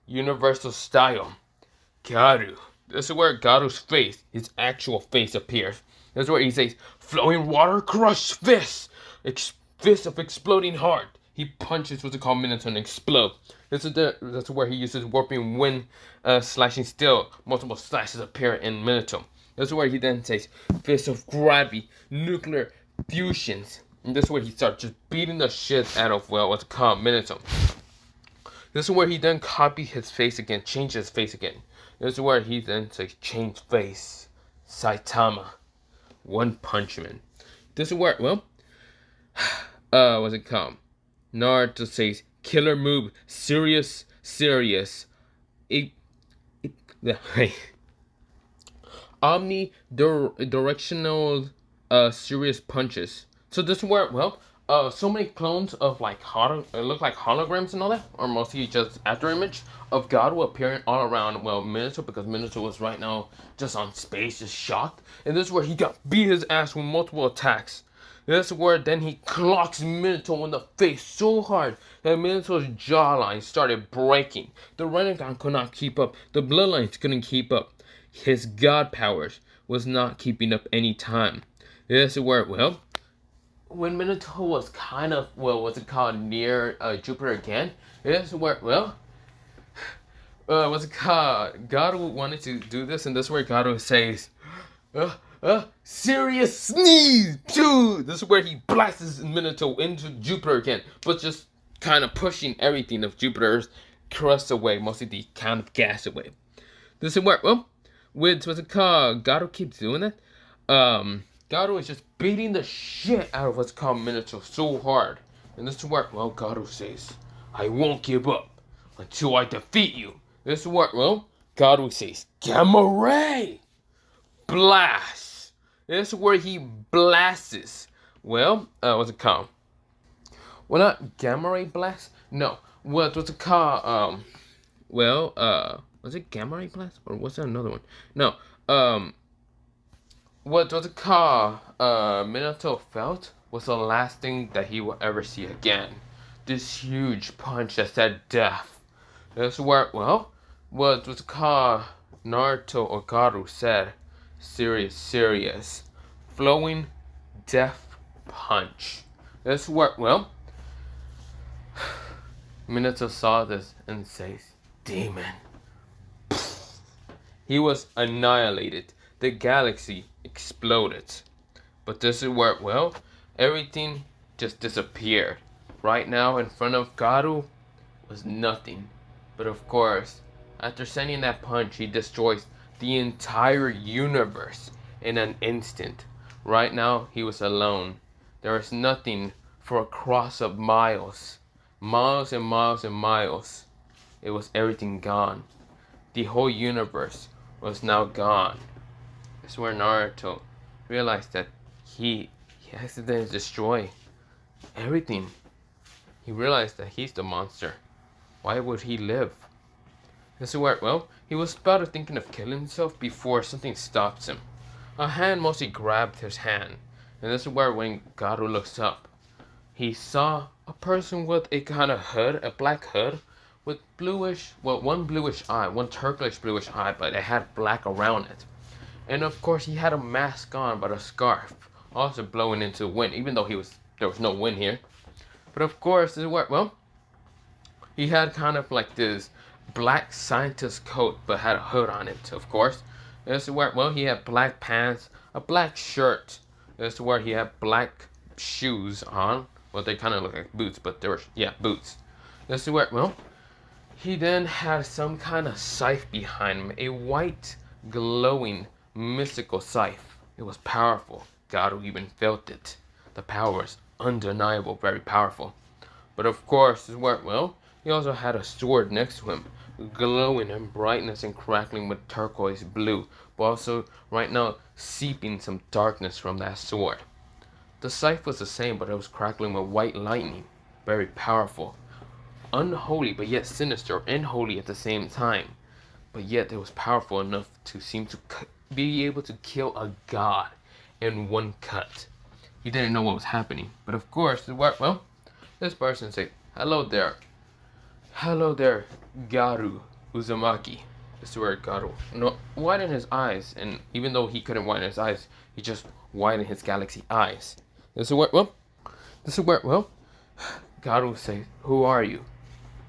A: Universal style. Garu. This is where Garu's face, his actual face, appears. This is where he says, flowing water, crush fist. Fist of exploding heart. He punches what's called Minato and explode. That's where he uses warping wind, slashing steel. Multiple slashes appear in Minato. This is where he then says, fist of gravity, nuclear fusions. And this is where he starts just beating the shit out of, well, what's called Minato. This is where he then copies his face again, changes his face again. This is where he then says, change face. Saitama. One Punch Man. This is where, well, what's it called? Naruto says, killer move, serious. Omnidirectional, serious punches. So this is where, well, so many clones of like look like holograms and all that, or mostly just after image of God will appearing all around, well, Minato, because Minato was right now just on space, just shocked. And this is where he got beat his ass with multiple attacks. This is where then he clocks Minato in the face so hard that Minato's jawline started breaking. The Rinnegan could not keep up. The bloodlines couldn't keep up. His god powers was not keeping up any time. This is where, well, when Minato was kind of, well, what's it called, near Jupiter again, this is where, well, what's it called, Gato wanted to do this, and this is where Gato says, serious sneeze, phew! This is where he blasts Minato into Jupiter again, but just kind of pushing everything of Jupiter's crust away, mostly the kind of gas away. This is where, well, with, what's it called, Gato keeps doing it, Gato is just beating the shit out of what's called Minato so hard. And this is where, well, Gato says, I won't give up until I defeat you. This is where, well, Gato says, Gamma Ray! Blast! This is where he blasts. Well, what's it called? Well, not Gamma Ray Blast? No. What's it called? Was it Gamma Ray Blast? Or was there another one? No. What was it called? Minato felt was the last thing that he will ever see again. This huge punch that said death. That's where, well, what was it called? Naruto or Gato said, serious. Flowing death punch. That's where, well, Minato saw this and says, demon. He was annihilated. the galaxy exploded. But this is where, well, everything just disappeared. Right now, in front of Garu was nothing. But of course, after sending that punch, he destroys the entire universe in an instant. Right now, he was alone. There was nothing for a cross of miles. Miles and miles and miles. It was everything gone. The whole universe was now gone. That's where Naruto realized that he accidentally destroyed everything. He realized that he's the monster. Why would he live? This is where, well, he was about to thinking of killing himself before something stops him. A hand mostly grabbed his hand. And this is where when Garu looks up, he saw a person with a kind of hood, a black hood, with bluish, well, one bluish eye, one turquoise bluish eye, but it had black around it. And of course, he had a mask on, but a scarf, also blowing into the wind, even though there was no wind here. But of course, this is where, well, he had kind of like this black scientist coat, but had a hood on it, of course. This is where, well, he had black pants, a black shirt. This is where he had black shoes on. Well, they kind of look like boots, but they were, yeah, boots. This is where, well, he then had some kind of scythe behind him, a white, glowing, mystical scythe. It was powerful. Garu even felt it. The power was undeniable, very powerful. But of course, this is where, well, he also had a sword next to him, glowing in brightness and crackling with turquoise blue, but also right now seeping some darkness from that sword. The scythe was the same, but it was crackling with white lightning, very powerful. Unholy, but yet sinister, and holy at the same time. But yet it was powerful enough to seem to be able to kill a god in one cut. He didn't know what was happening, but of course, well, this person said, "Hello there. Hello there, Garu Uzumaki." This is where Garu widened his eyes, and even though he couldn't widen his eyes, he just widened his galaxy eyes. This is where, well, Garu says, "Who are you?"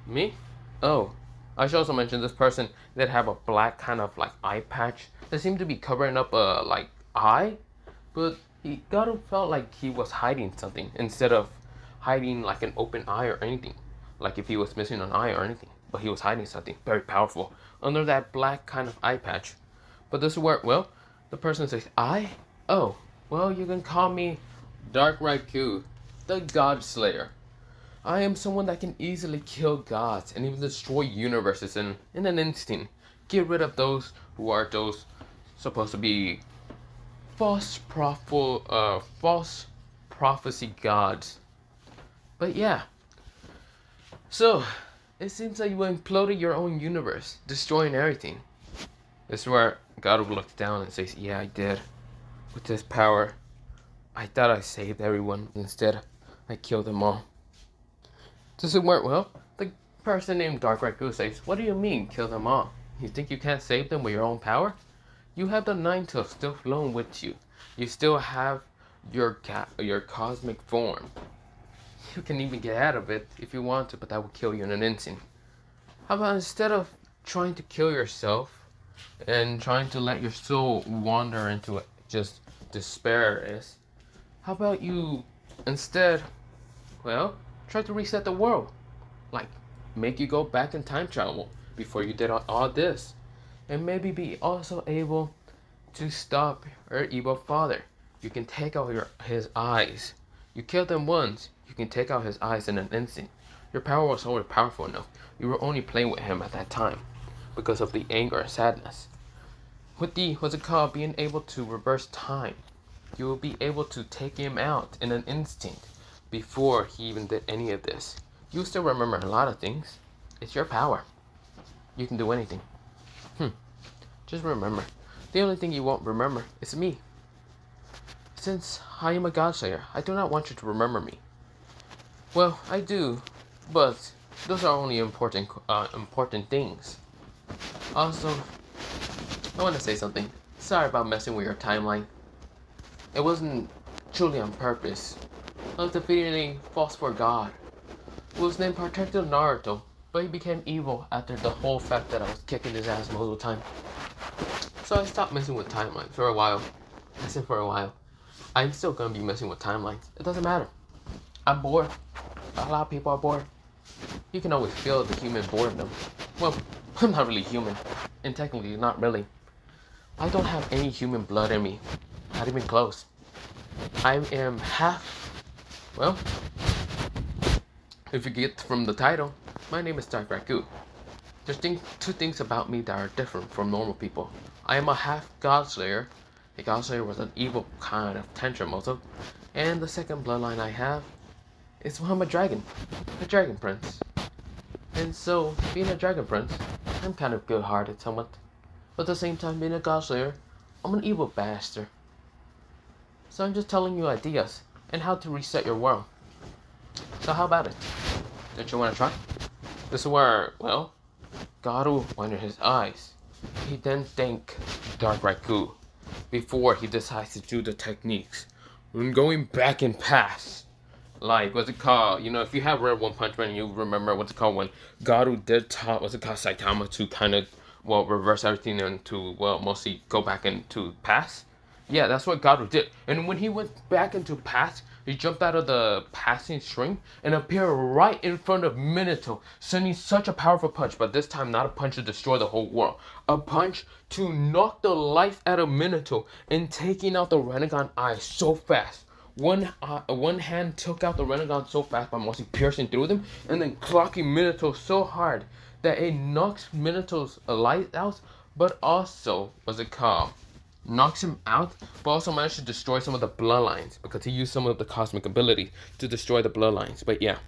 A: "Me? Oh, I should also mention this person that have a black kind of like eye patch that seemed to be covering up a like eye, but Garu felt like he was hiding something instead of hiding like an open eye or anything, like if he was missing an eye or anything, but he was hiding something very powerful under that black kind of eye patch. But this is where, well, the person says, "I? Oh, well, you can call me Dark Raikou, the God Slayer. I am someone that can easily kill gods and even destroy universes in an instant. Get rid of those who are those supposed to be false prophecy gods." But yeah, so it seems like you imploded your own universe, destroying everything. This is where God looks down and says, "Yeah, I did. With this power, I thought I saved everyone. Instead, I killed them all." This is where, well, the person named Dark Raikou says, "What do you mean, kill them all? You think you can't save them with your own power? You have the Nine Tails still flowing with you. You still have your cosmic form. You can even get out of it if you want to, but that will kill you in an instant. How about instead of trying to kill yourself and trying to let your soul wander into just despair how about you instead, well, try to reset the world. Like, make you go back in time travel before you did all this. And maybe be also able to stop your evil father. You can take out his eyes. You killed him once, you can take out his eyes in an instant. Your power was already powerful enough. You were only playing with him at that time because of the anger and sadness. With what's it called, being able to reverse time, you will be able to take him out in an instant before he even did any of this. You still remember a lot of things. It's your power. You can do anything. Just remember, the only thing you won't remember is me. Since I am a God Slayer, I do not want you to remember me. Well, I do, but those are only important things. Also, I want to say something. Sorry about messing with your timeline. It wasn't truly on purpose. I was defeating a false for God who was named Protector Naruto, but he became evil after the whole fact that I was kicking his ass most of the time. So I stopped messing with timelines for a while. I said for a while. I'm still gonna be messing with timelines. It doesn't matter. I'm bored. A lot of people are bored. You can always feel the human boredom. Well, I'm not really human. And technically, not really. I don't have any human blood in me. Not even close. I am half... Well, if you get from the title, my name is Dark Raku. There's two things about me that are different from normal people. I am a half Godslayer. A Godslayer was an evil kind of tantrum also. And the second bloodline I have is I'm a dragon prince. And so, being a dragon prince, I'm kind of good-hearted somewhat. But at the same time, being a Godslayer, I'm an evil bastard. So I'm just telling you ideas and how to reset your world. So how about it? Don't you want to try? This is where, well, Garu went his eyes. He then thanked Dark Raku before he decides to do the techniques. When going back in past, like, what's it called? You know, if you have read One Punch Man, you remember what's it called when Garu did taught, what's it called, Saitama to kind of, well, reverse everything and to, well, mostly go back into past. Yeah, that's what Garu did. And when he went back into past, he jumped out of the passing string and appeared right in front of Minato, sending such a powerful punch, but this time not a punch to destroy the whole world. A punch to knock the life out of Minato and taking out the Rinnegan eye so fast. One hand took out the Rinnegan so fast by mostly piercing through them and then clocking Minato so hard that it knocks Minato's light out, but also, what's it called? Knocks him out, but also managed to destroy some of the bloodlines because he used some of the cosmic ability to destroy the bloodlines. But yeah.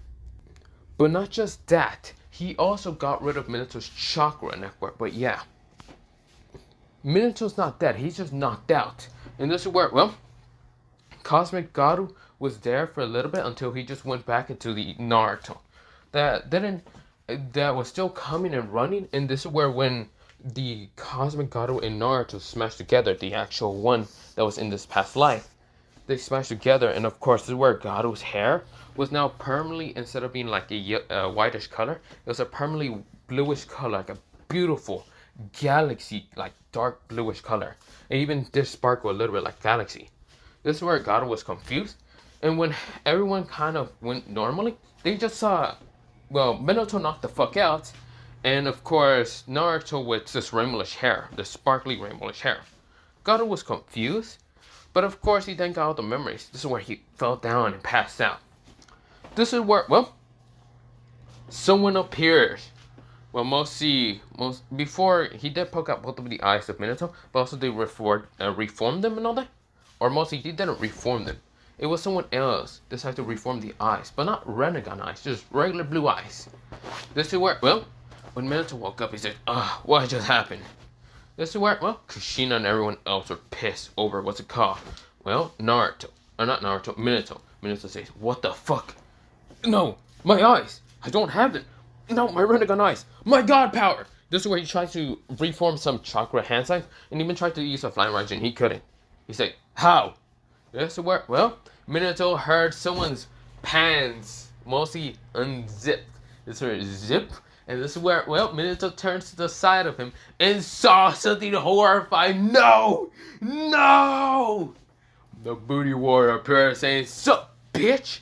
A: But not just that, he also got rid of Minato's chakra network. But yeah. Minato's not dead, he's just knocked out. And this is where, well, Cosmic Garu was there for a little bit until he just went back into the Naruto. That was still coming and running, and this is where when the Cosmic Garu and Naruto smashed together, the actual one that was in this past life, they smashed together, and of course this is where Garu's hair was now permanently, instead of being like a whitish color, it was a permanently bluish color, like a beautiful galaxy, like dark bluish color. And even did sparkle a little bit like galaxy. This is where Garu was confused, and when everyone kind of went normally, they just saw, well, Minato knocked the fuck out, and of course Naruto with this rainbowish hair, the sparkly rainbowish hair. Garu was confused, but of course he then got all the memories. This is where he fell down and passed out. This is where, well, someone appears. Well, before he did poke out both of the eyes of Minato, but also they reformed them and all that. Or mostly he didn't reform them. It was someone else decided to reform the eyes, but not Rinnegan eyes, just regular blue eyes. This is where, well, when Minato woke up, he said, what just happened? This is where, well, Kushina and everyone else were pissed over what's it called? Well, Minato. Minato says, what the fuck? No, my eyes. I don't have them. No, my Rinnegan eyes. My god power. This is where he tried to reform some chakra hand signs and even tried to use a flying Raijin. He couldn't. He said, how? This is where, well, Minato heard someone's pants mostly unzipped. This is zip. And this is where, well, Minato turns to the side of him and saw something horrifying. No! No! The booty warrior appeared saying, sup, bitch?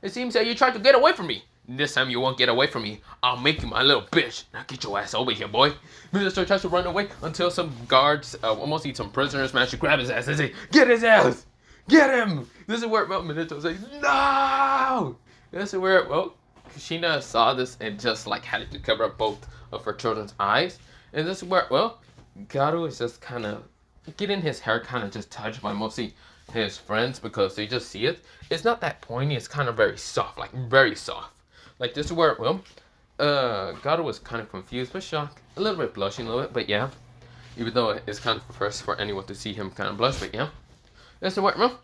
A: It seems that you tried to get away from me. This time you won't get away from me. I'll make you my little bitch. Now get your ass over here, boy. Minato tries to run away until some guards, almost some prisoners, manage to grab his ass and say, get his ass! Get him! This is where, well, Minato says, no! This is where, well, Kushina saw this and just like had to cover up both of her children's eyes. And this is where, well, Garu is just kind of getting his hair kind of just touched by mostly his friends because they just see it. It's not that pointy, it's kind of very soft, like very soft. Like this is where, well, Garu was kind of confused but shocked, a little bit blushing a little bit, but yeah. Even though it's kind of first for anyone to see him kind of blush, but yeah. This is where, well,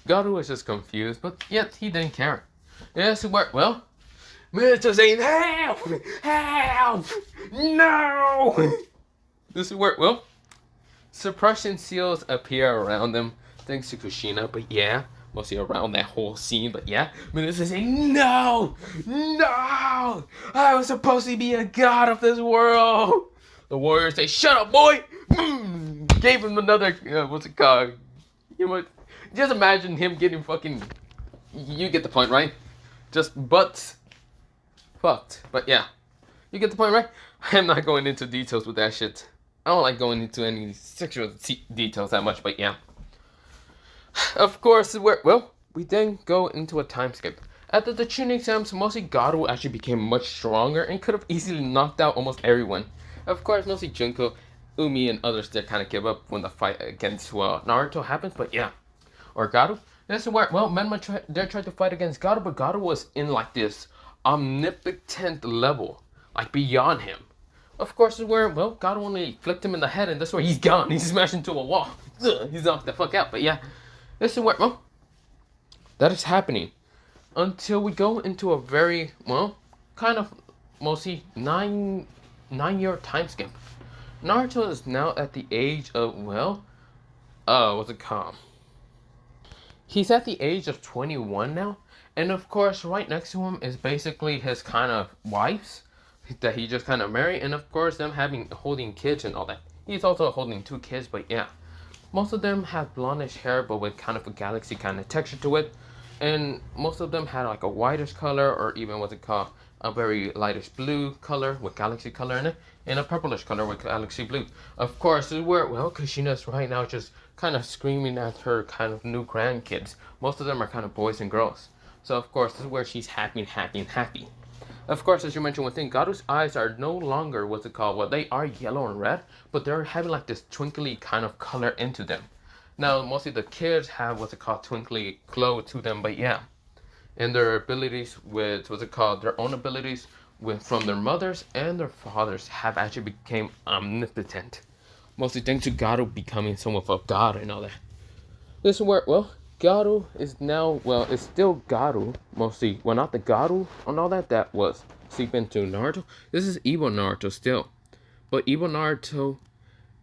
A: Garu was just confused, but yet he didn't care. This is where, well, Minato saying, help! Help! No! This is where, well, suppression seals appear around them, thanks to Kushina, but yeah. Mostly around that whole scene, but yeah. Minato saying, no! No! I was supposed to be a god of this world! The warriors say, shut up, boy! gave him another, what's it called? You know, just imagine him getting fucking, you get the point, right? Just butts fucked. But yeah, you get the point, right? I'm not going into details with that shit. I don't like going into any sexual details that much, but yeah. Of course, we then go into a time skip. After the Chunin exams, mostly Garu actually became much stronger and could have easily knocked out almost everyone. Of course, mostly Junko, Umi, and others did kind of give up when the fight against Naruto happens, but yeah. Or Garu. This is where, Menma tried to fight against Garu, but Garu was in like this omnipotent level, like beyond him. Of course, this is where, Garu only flicked him in the head, and that's where he's gone. He's smashed into a wall. He's knocked the fuck out, but yeah. This is where, that is happening until we go into a very, kind of mostly 9-year time skip. Naruto is now at the age of, what's it called? He's at the age of 21 now, and of course, right next to him is basically his kind of wives that he just kind of married, and of course, them holding kids and all that. He's also holding 2 kids, but yeah. Most of them have blondish hair, but with kind of a galaxy kind of texture to it. And most of them had like a whitish color, or even what's it called, a very lightish blue color with galaxy color in it, and a purplish color with galaxy blue. Of course, this is where, Kushina's right now just kind of screaming at her kind of new grandkids. Most of them are kind of boys and girls. So of course, this is where she's happy. Of course, as you mentioned one thing, Garu's eyes are no longer, what's it called, they are yellow and red, but they're having like this twinkly kind of color into them. Now, mostly the kids have what's it called, twinkly glow to them, but yeah. And their abilities with, their own abilities from their mothers and their fathers have actually become omnipotent. Mostly thanks to Garu becoming somewhat of a god and all that. This is where, Garu is now, it's still Garu, mostly, not the Garu and all that was sleeping to Naruto. This is evil Naruto still. But evil Naruto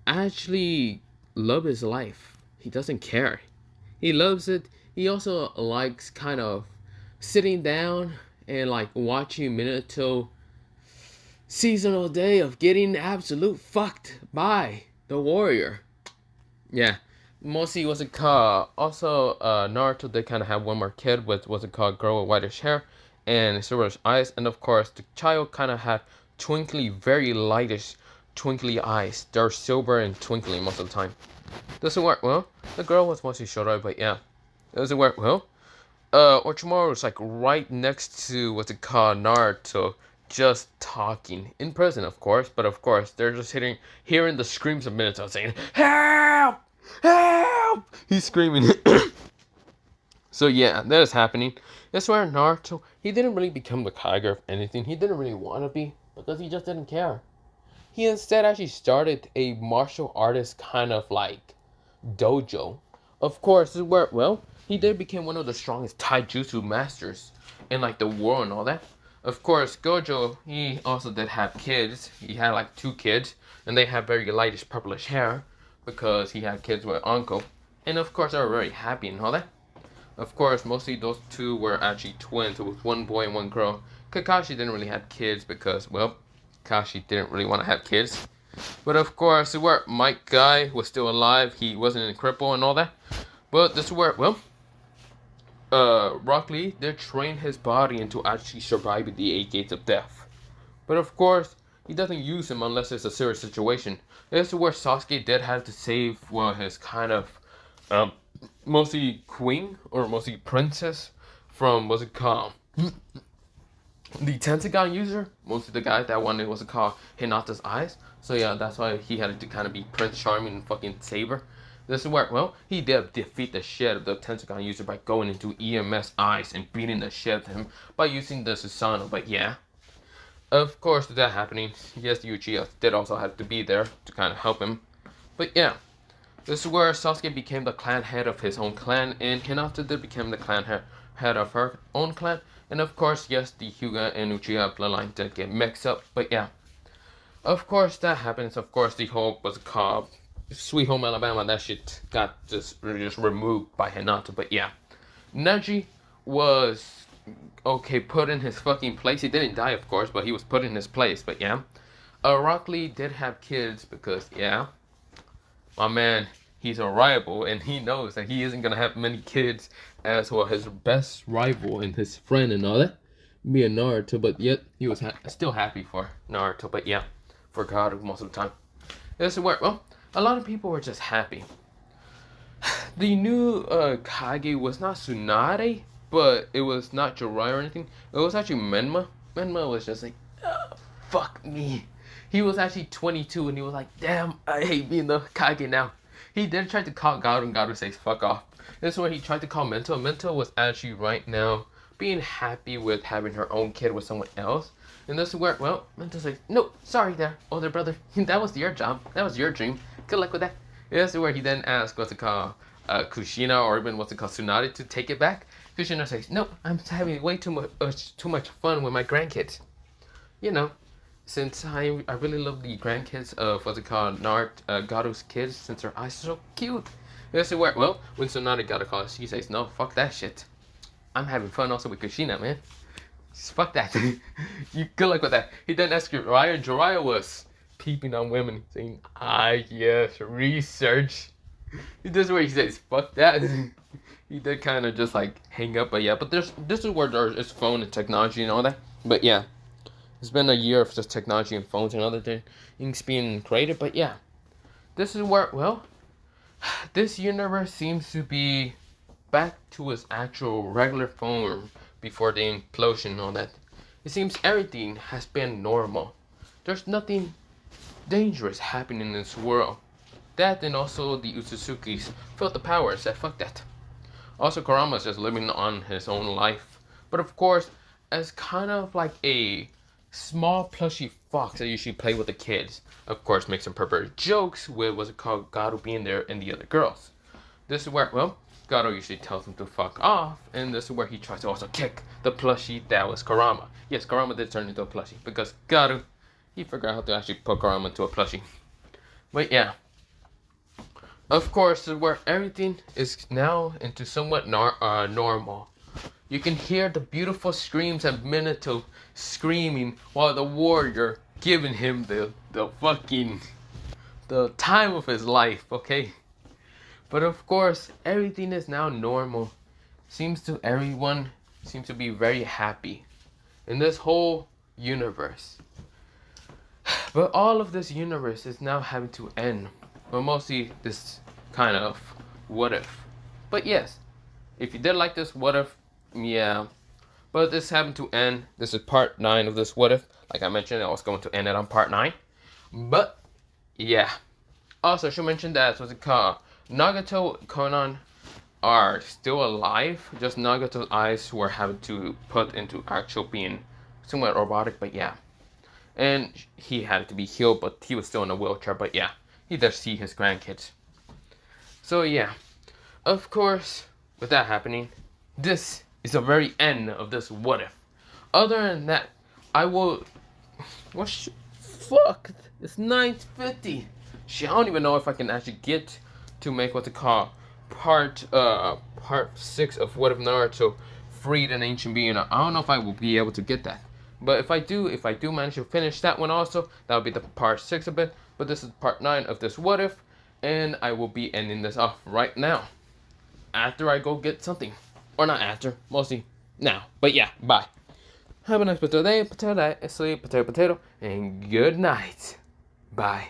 A: actually loves his life. He doesn't care. He loves it. He also likes kind of sitting down and like watching Minato seasonal day of getting absolute fucked by the warrior. Yeah. Mostly, what's it called? Also, Naruto did kind of have one more kid with, what's it called, girl with whitish hair and silverish eyes. And of course, the child kind of had twinkly, very lightish, twinkly eyes. They're silver and twinkly most of the time. Doesn't work, the girl was mostly short, but yeah. Doesn't work, Orochimaru was like right next to, what's it called, Naruto, just talking. In prison, of course, but of course, they're just hearing the screams of Minato saying, "Help! Help!" He's screaming. So yeah, that is happening. That's where Naruto, he didn't really become the Kage of anything. He didn't really want to be, because he just didn't care. He instead actually started a martial artist kind of like dojo. Of course, this is where, he did become one of the strongest taijutsu masters in like the world and all that. Of course, Gojo, he also did have kids. He had like 2 kids, and they had very lightish purplish hair because he had kids with uncle. And of course, they were very happy and all that. Of course, mostly those 2 were actually twins. It was 1 boy and 1 girl. Kakashi didn't really have kids because, Kakashi didn't really want to have kids. But of course, where Mike Guy was still alive. He wasn't a cripple and all that. But this is where, Rock Lee did train his body into actually surviving the 8 gates of death. But of course, he doesn't use him unless it's a serious situation. This is where Sasuke did have to save, his kind of, mostly queen, or mostly princess, from, what's it called, the Tentagon user, mostly the guy that wanted, what's it called, Hinata's eyes. So yeah, that's why he had to kind of be Prince Charming and fucking save her. This is where, he did defeat the shit of the Tentagon user by going into EMS eyes and beating the shit out of him by using the Susanoo, but yeah. Of course, with that happening, yes, the Uchiha did also have to be there to kind of help him. But yeah, this is where Sasuke became the clan head of his own clan, and Hinata did become the clan head of her own clan. And of course, yes, the Hyuga and Uchiha bloodline did get mixed up, but yeah. Of course, that happens. Of course, the whole, what's it called, Sweet Home Alabama, that shit got just removed by Hinata, but yeah. Neji was, put in his fucking place. He didn't die, of course, but he was put in his place, but yeah. Rock Lee did have kids because, yeah. my man, he's a rival, and he knows that he isn't gonna have many kids as well his best rival and his friend and all that, me and Naruto. But yet he was still happy for Naruto. But yeah, for God most of the time. This is where, well, a lot of people were just happy. The new Kage was not Tsunade, but it was not Jiraiya or anything. It was actually Menma. Menma was just like, fuck me. He was actually 22 and he was like, damn, I hate being the Kage now. He then tried to call Garu and Garu says, fuck off. This is where he tried to call Mento. Mento was actually right now being happy with having her own kid with someone else. And this is where, well, Mento's like, no, sorry there, older brother. That was your job. That was your dream. Good luck with that. This is where he then asked what's it called, Kushina or even what's it called, Tsunade to take it back. Kushina says, nope, I'm having way too much fun with my grandkids. You know, since I really love the grandkids of what's it called, Garu's kids, since their eyes are so cute. This is where, well, when Tsunade got a call, she says, no, fuck that shit. I'm having fun also with Kushina, man. Just fuck that. You good luck with that. He then asked Jiraiya, and Jiraiya was peeping on women, saying, yes, research. This is where he says, fuck that. He did kind of just like hang up, but yeah, but this is where there's phone and technology and all that. But yeah, it's been a year of just technology and phones and other things being created, but yeah, this is where, well, this universe seems to be back to its actual regular form before the implosion and all that. It seems everything has been normal. There's nothing dangerous happening in this world. That and also the Utsuzukis felt the power, said fuck that. Also Kurama's just living on his own life. But of course, as kind of like a small plushy fox that usually play with the kids. Of course, make some perverted jokes with what's it called, Garu being there and the other girls. This is where, well, Garu usually tells him to fuck off, and this is where he tries to also kick the plushie that was Kurama. Yes, Kurama did turn into a plushie, because Garu, he forgot how to actually put Kurama into a plushie. But yeah. Of course, this is where everything is now into somewhat normal. You can hear the beautiful screams of Minato screaming while the warrior giving him the time of his life, okay? But of course, everything is now normal. Everyone seems to be very happy in this whole universe. But all of this universe is now having to end. But mostly this kind of what if. But yes, if you did like this what if, yeah. But this happened to end. This is part 9 of this what if. Like I mentioned, I was going to end it on part 9. But yeah. Also, I should mention that what's it called? Nagato and Conan are still alive. Just Nagato's eyes were having to put into actual being somewhat robotic, but yeah. And he had to be healed, but he was still in a wheelchair, but yeah. He does see his grandkids. So yeah. Of course, with that happening, this is the very end of this what if. Other than that, I will... Fuck! It's 9:50. Shit, I don't even know if I can actually get to make what's it called part 6 of What If Naruto freed an ancient being. I don't know if I will be able to get that. But if I do manage to finish that one also, that will be the part 6 of it. But this is part 9 of this what if, and I will be ending this off right now. After I go get something. Or not after, mostly now. But yeah, bye. Have a nice potato day, potato night, sleep, potato, potato, and good night. Bye.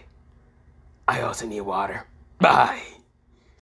A: I also need water. Bye.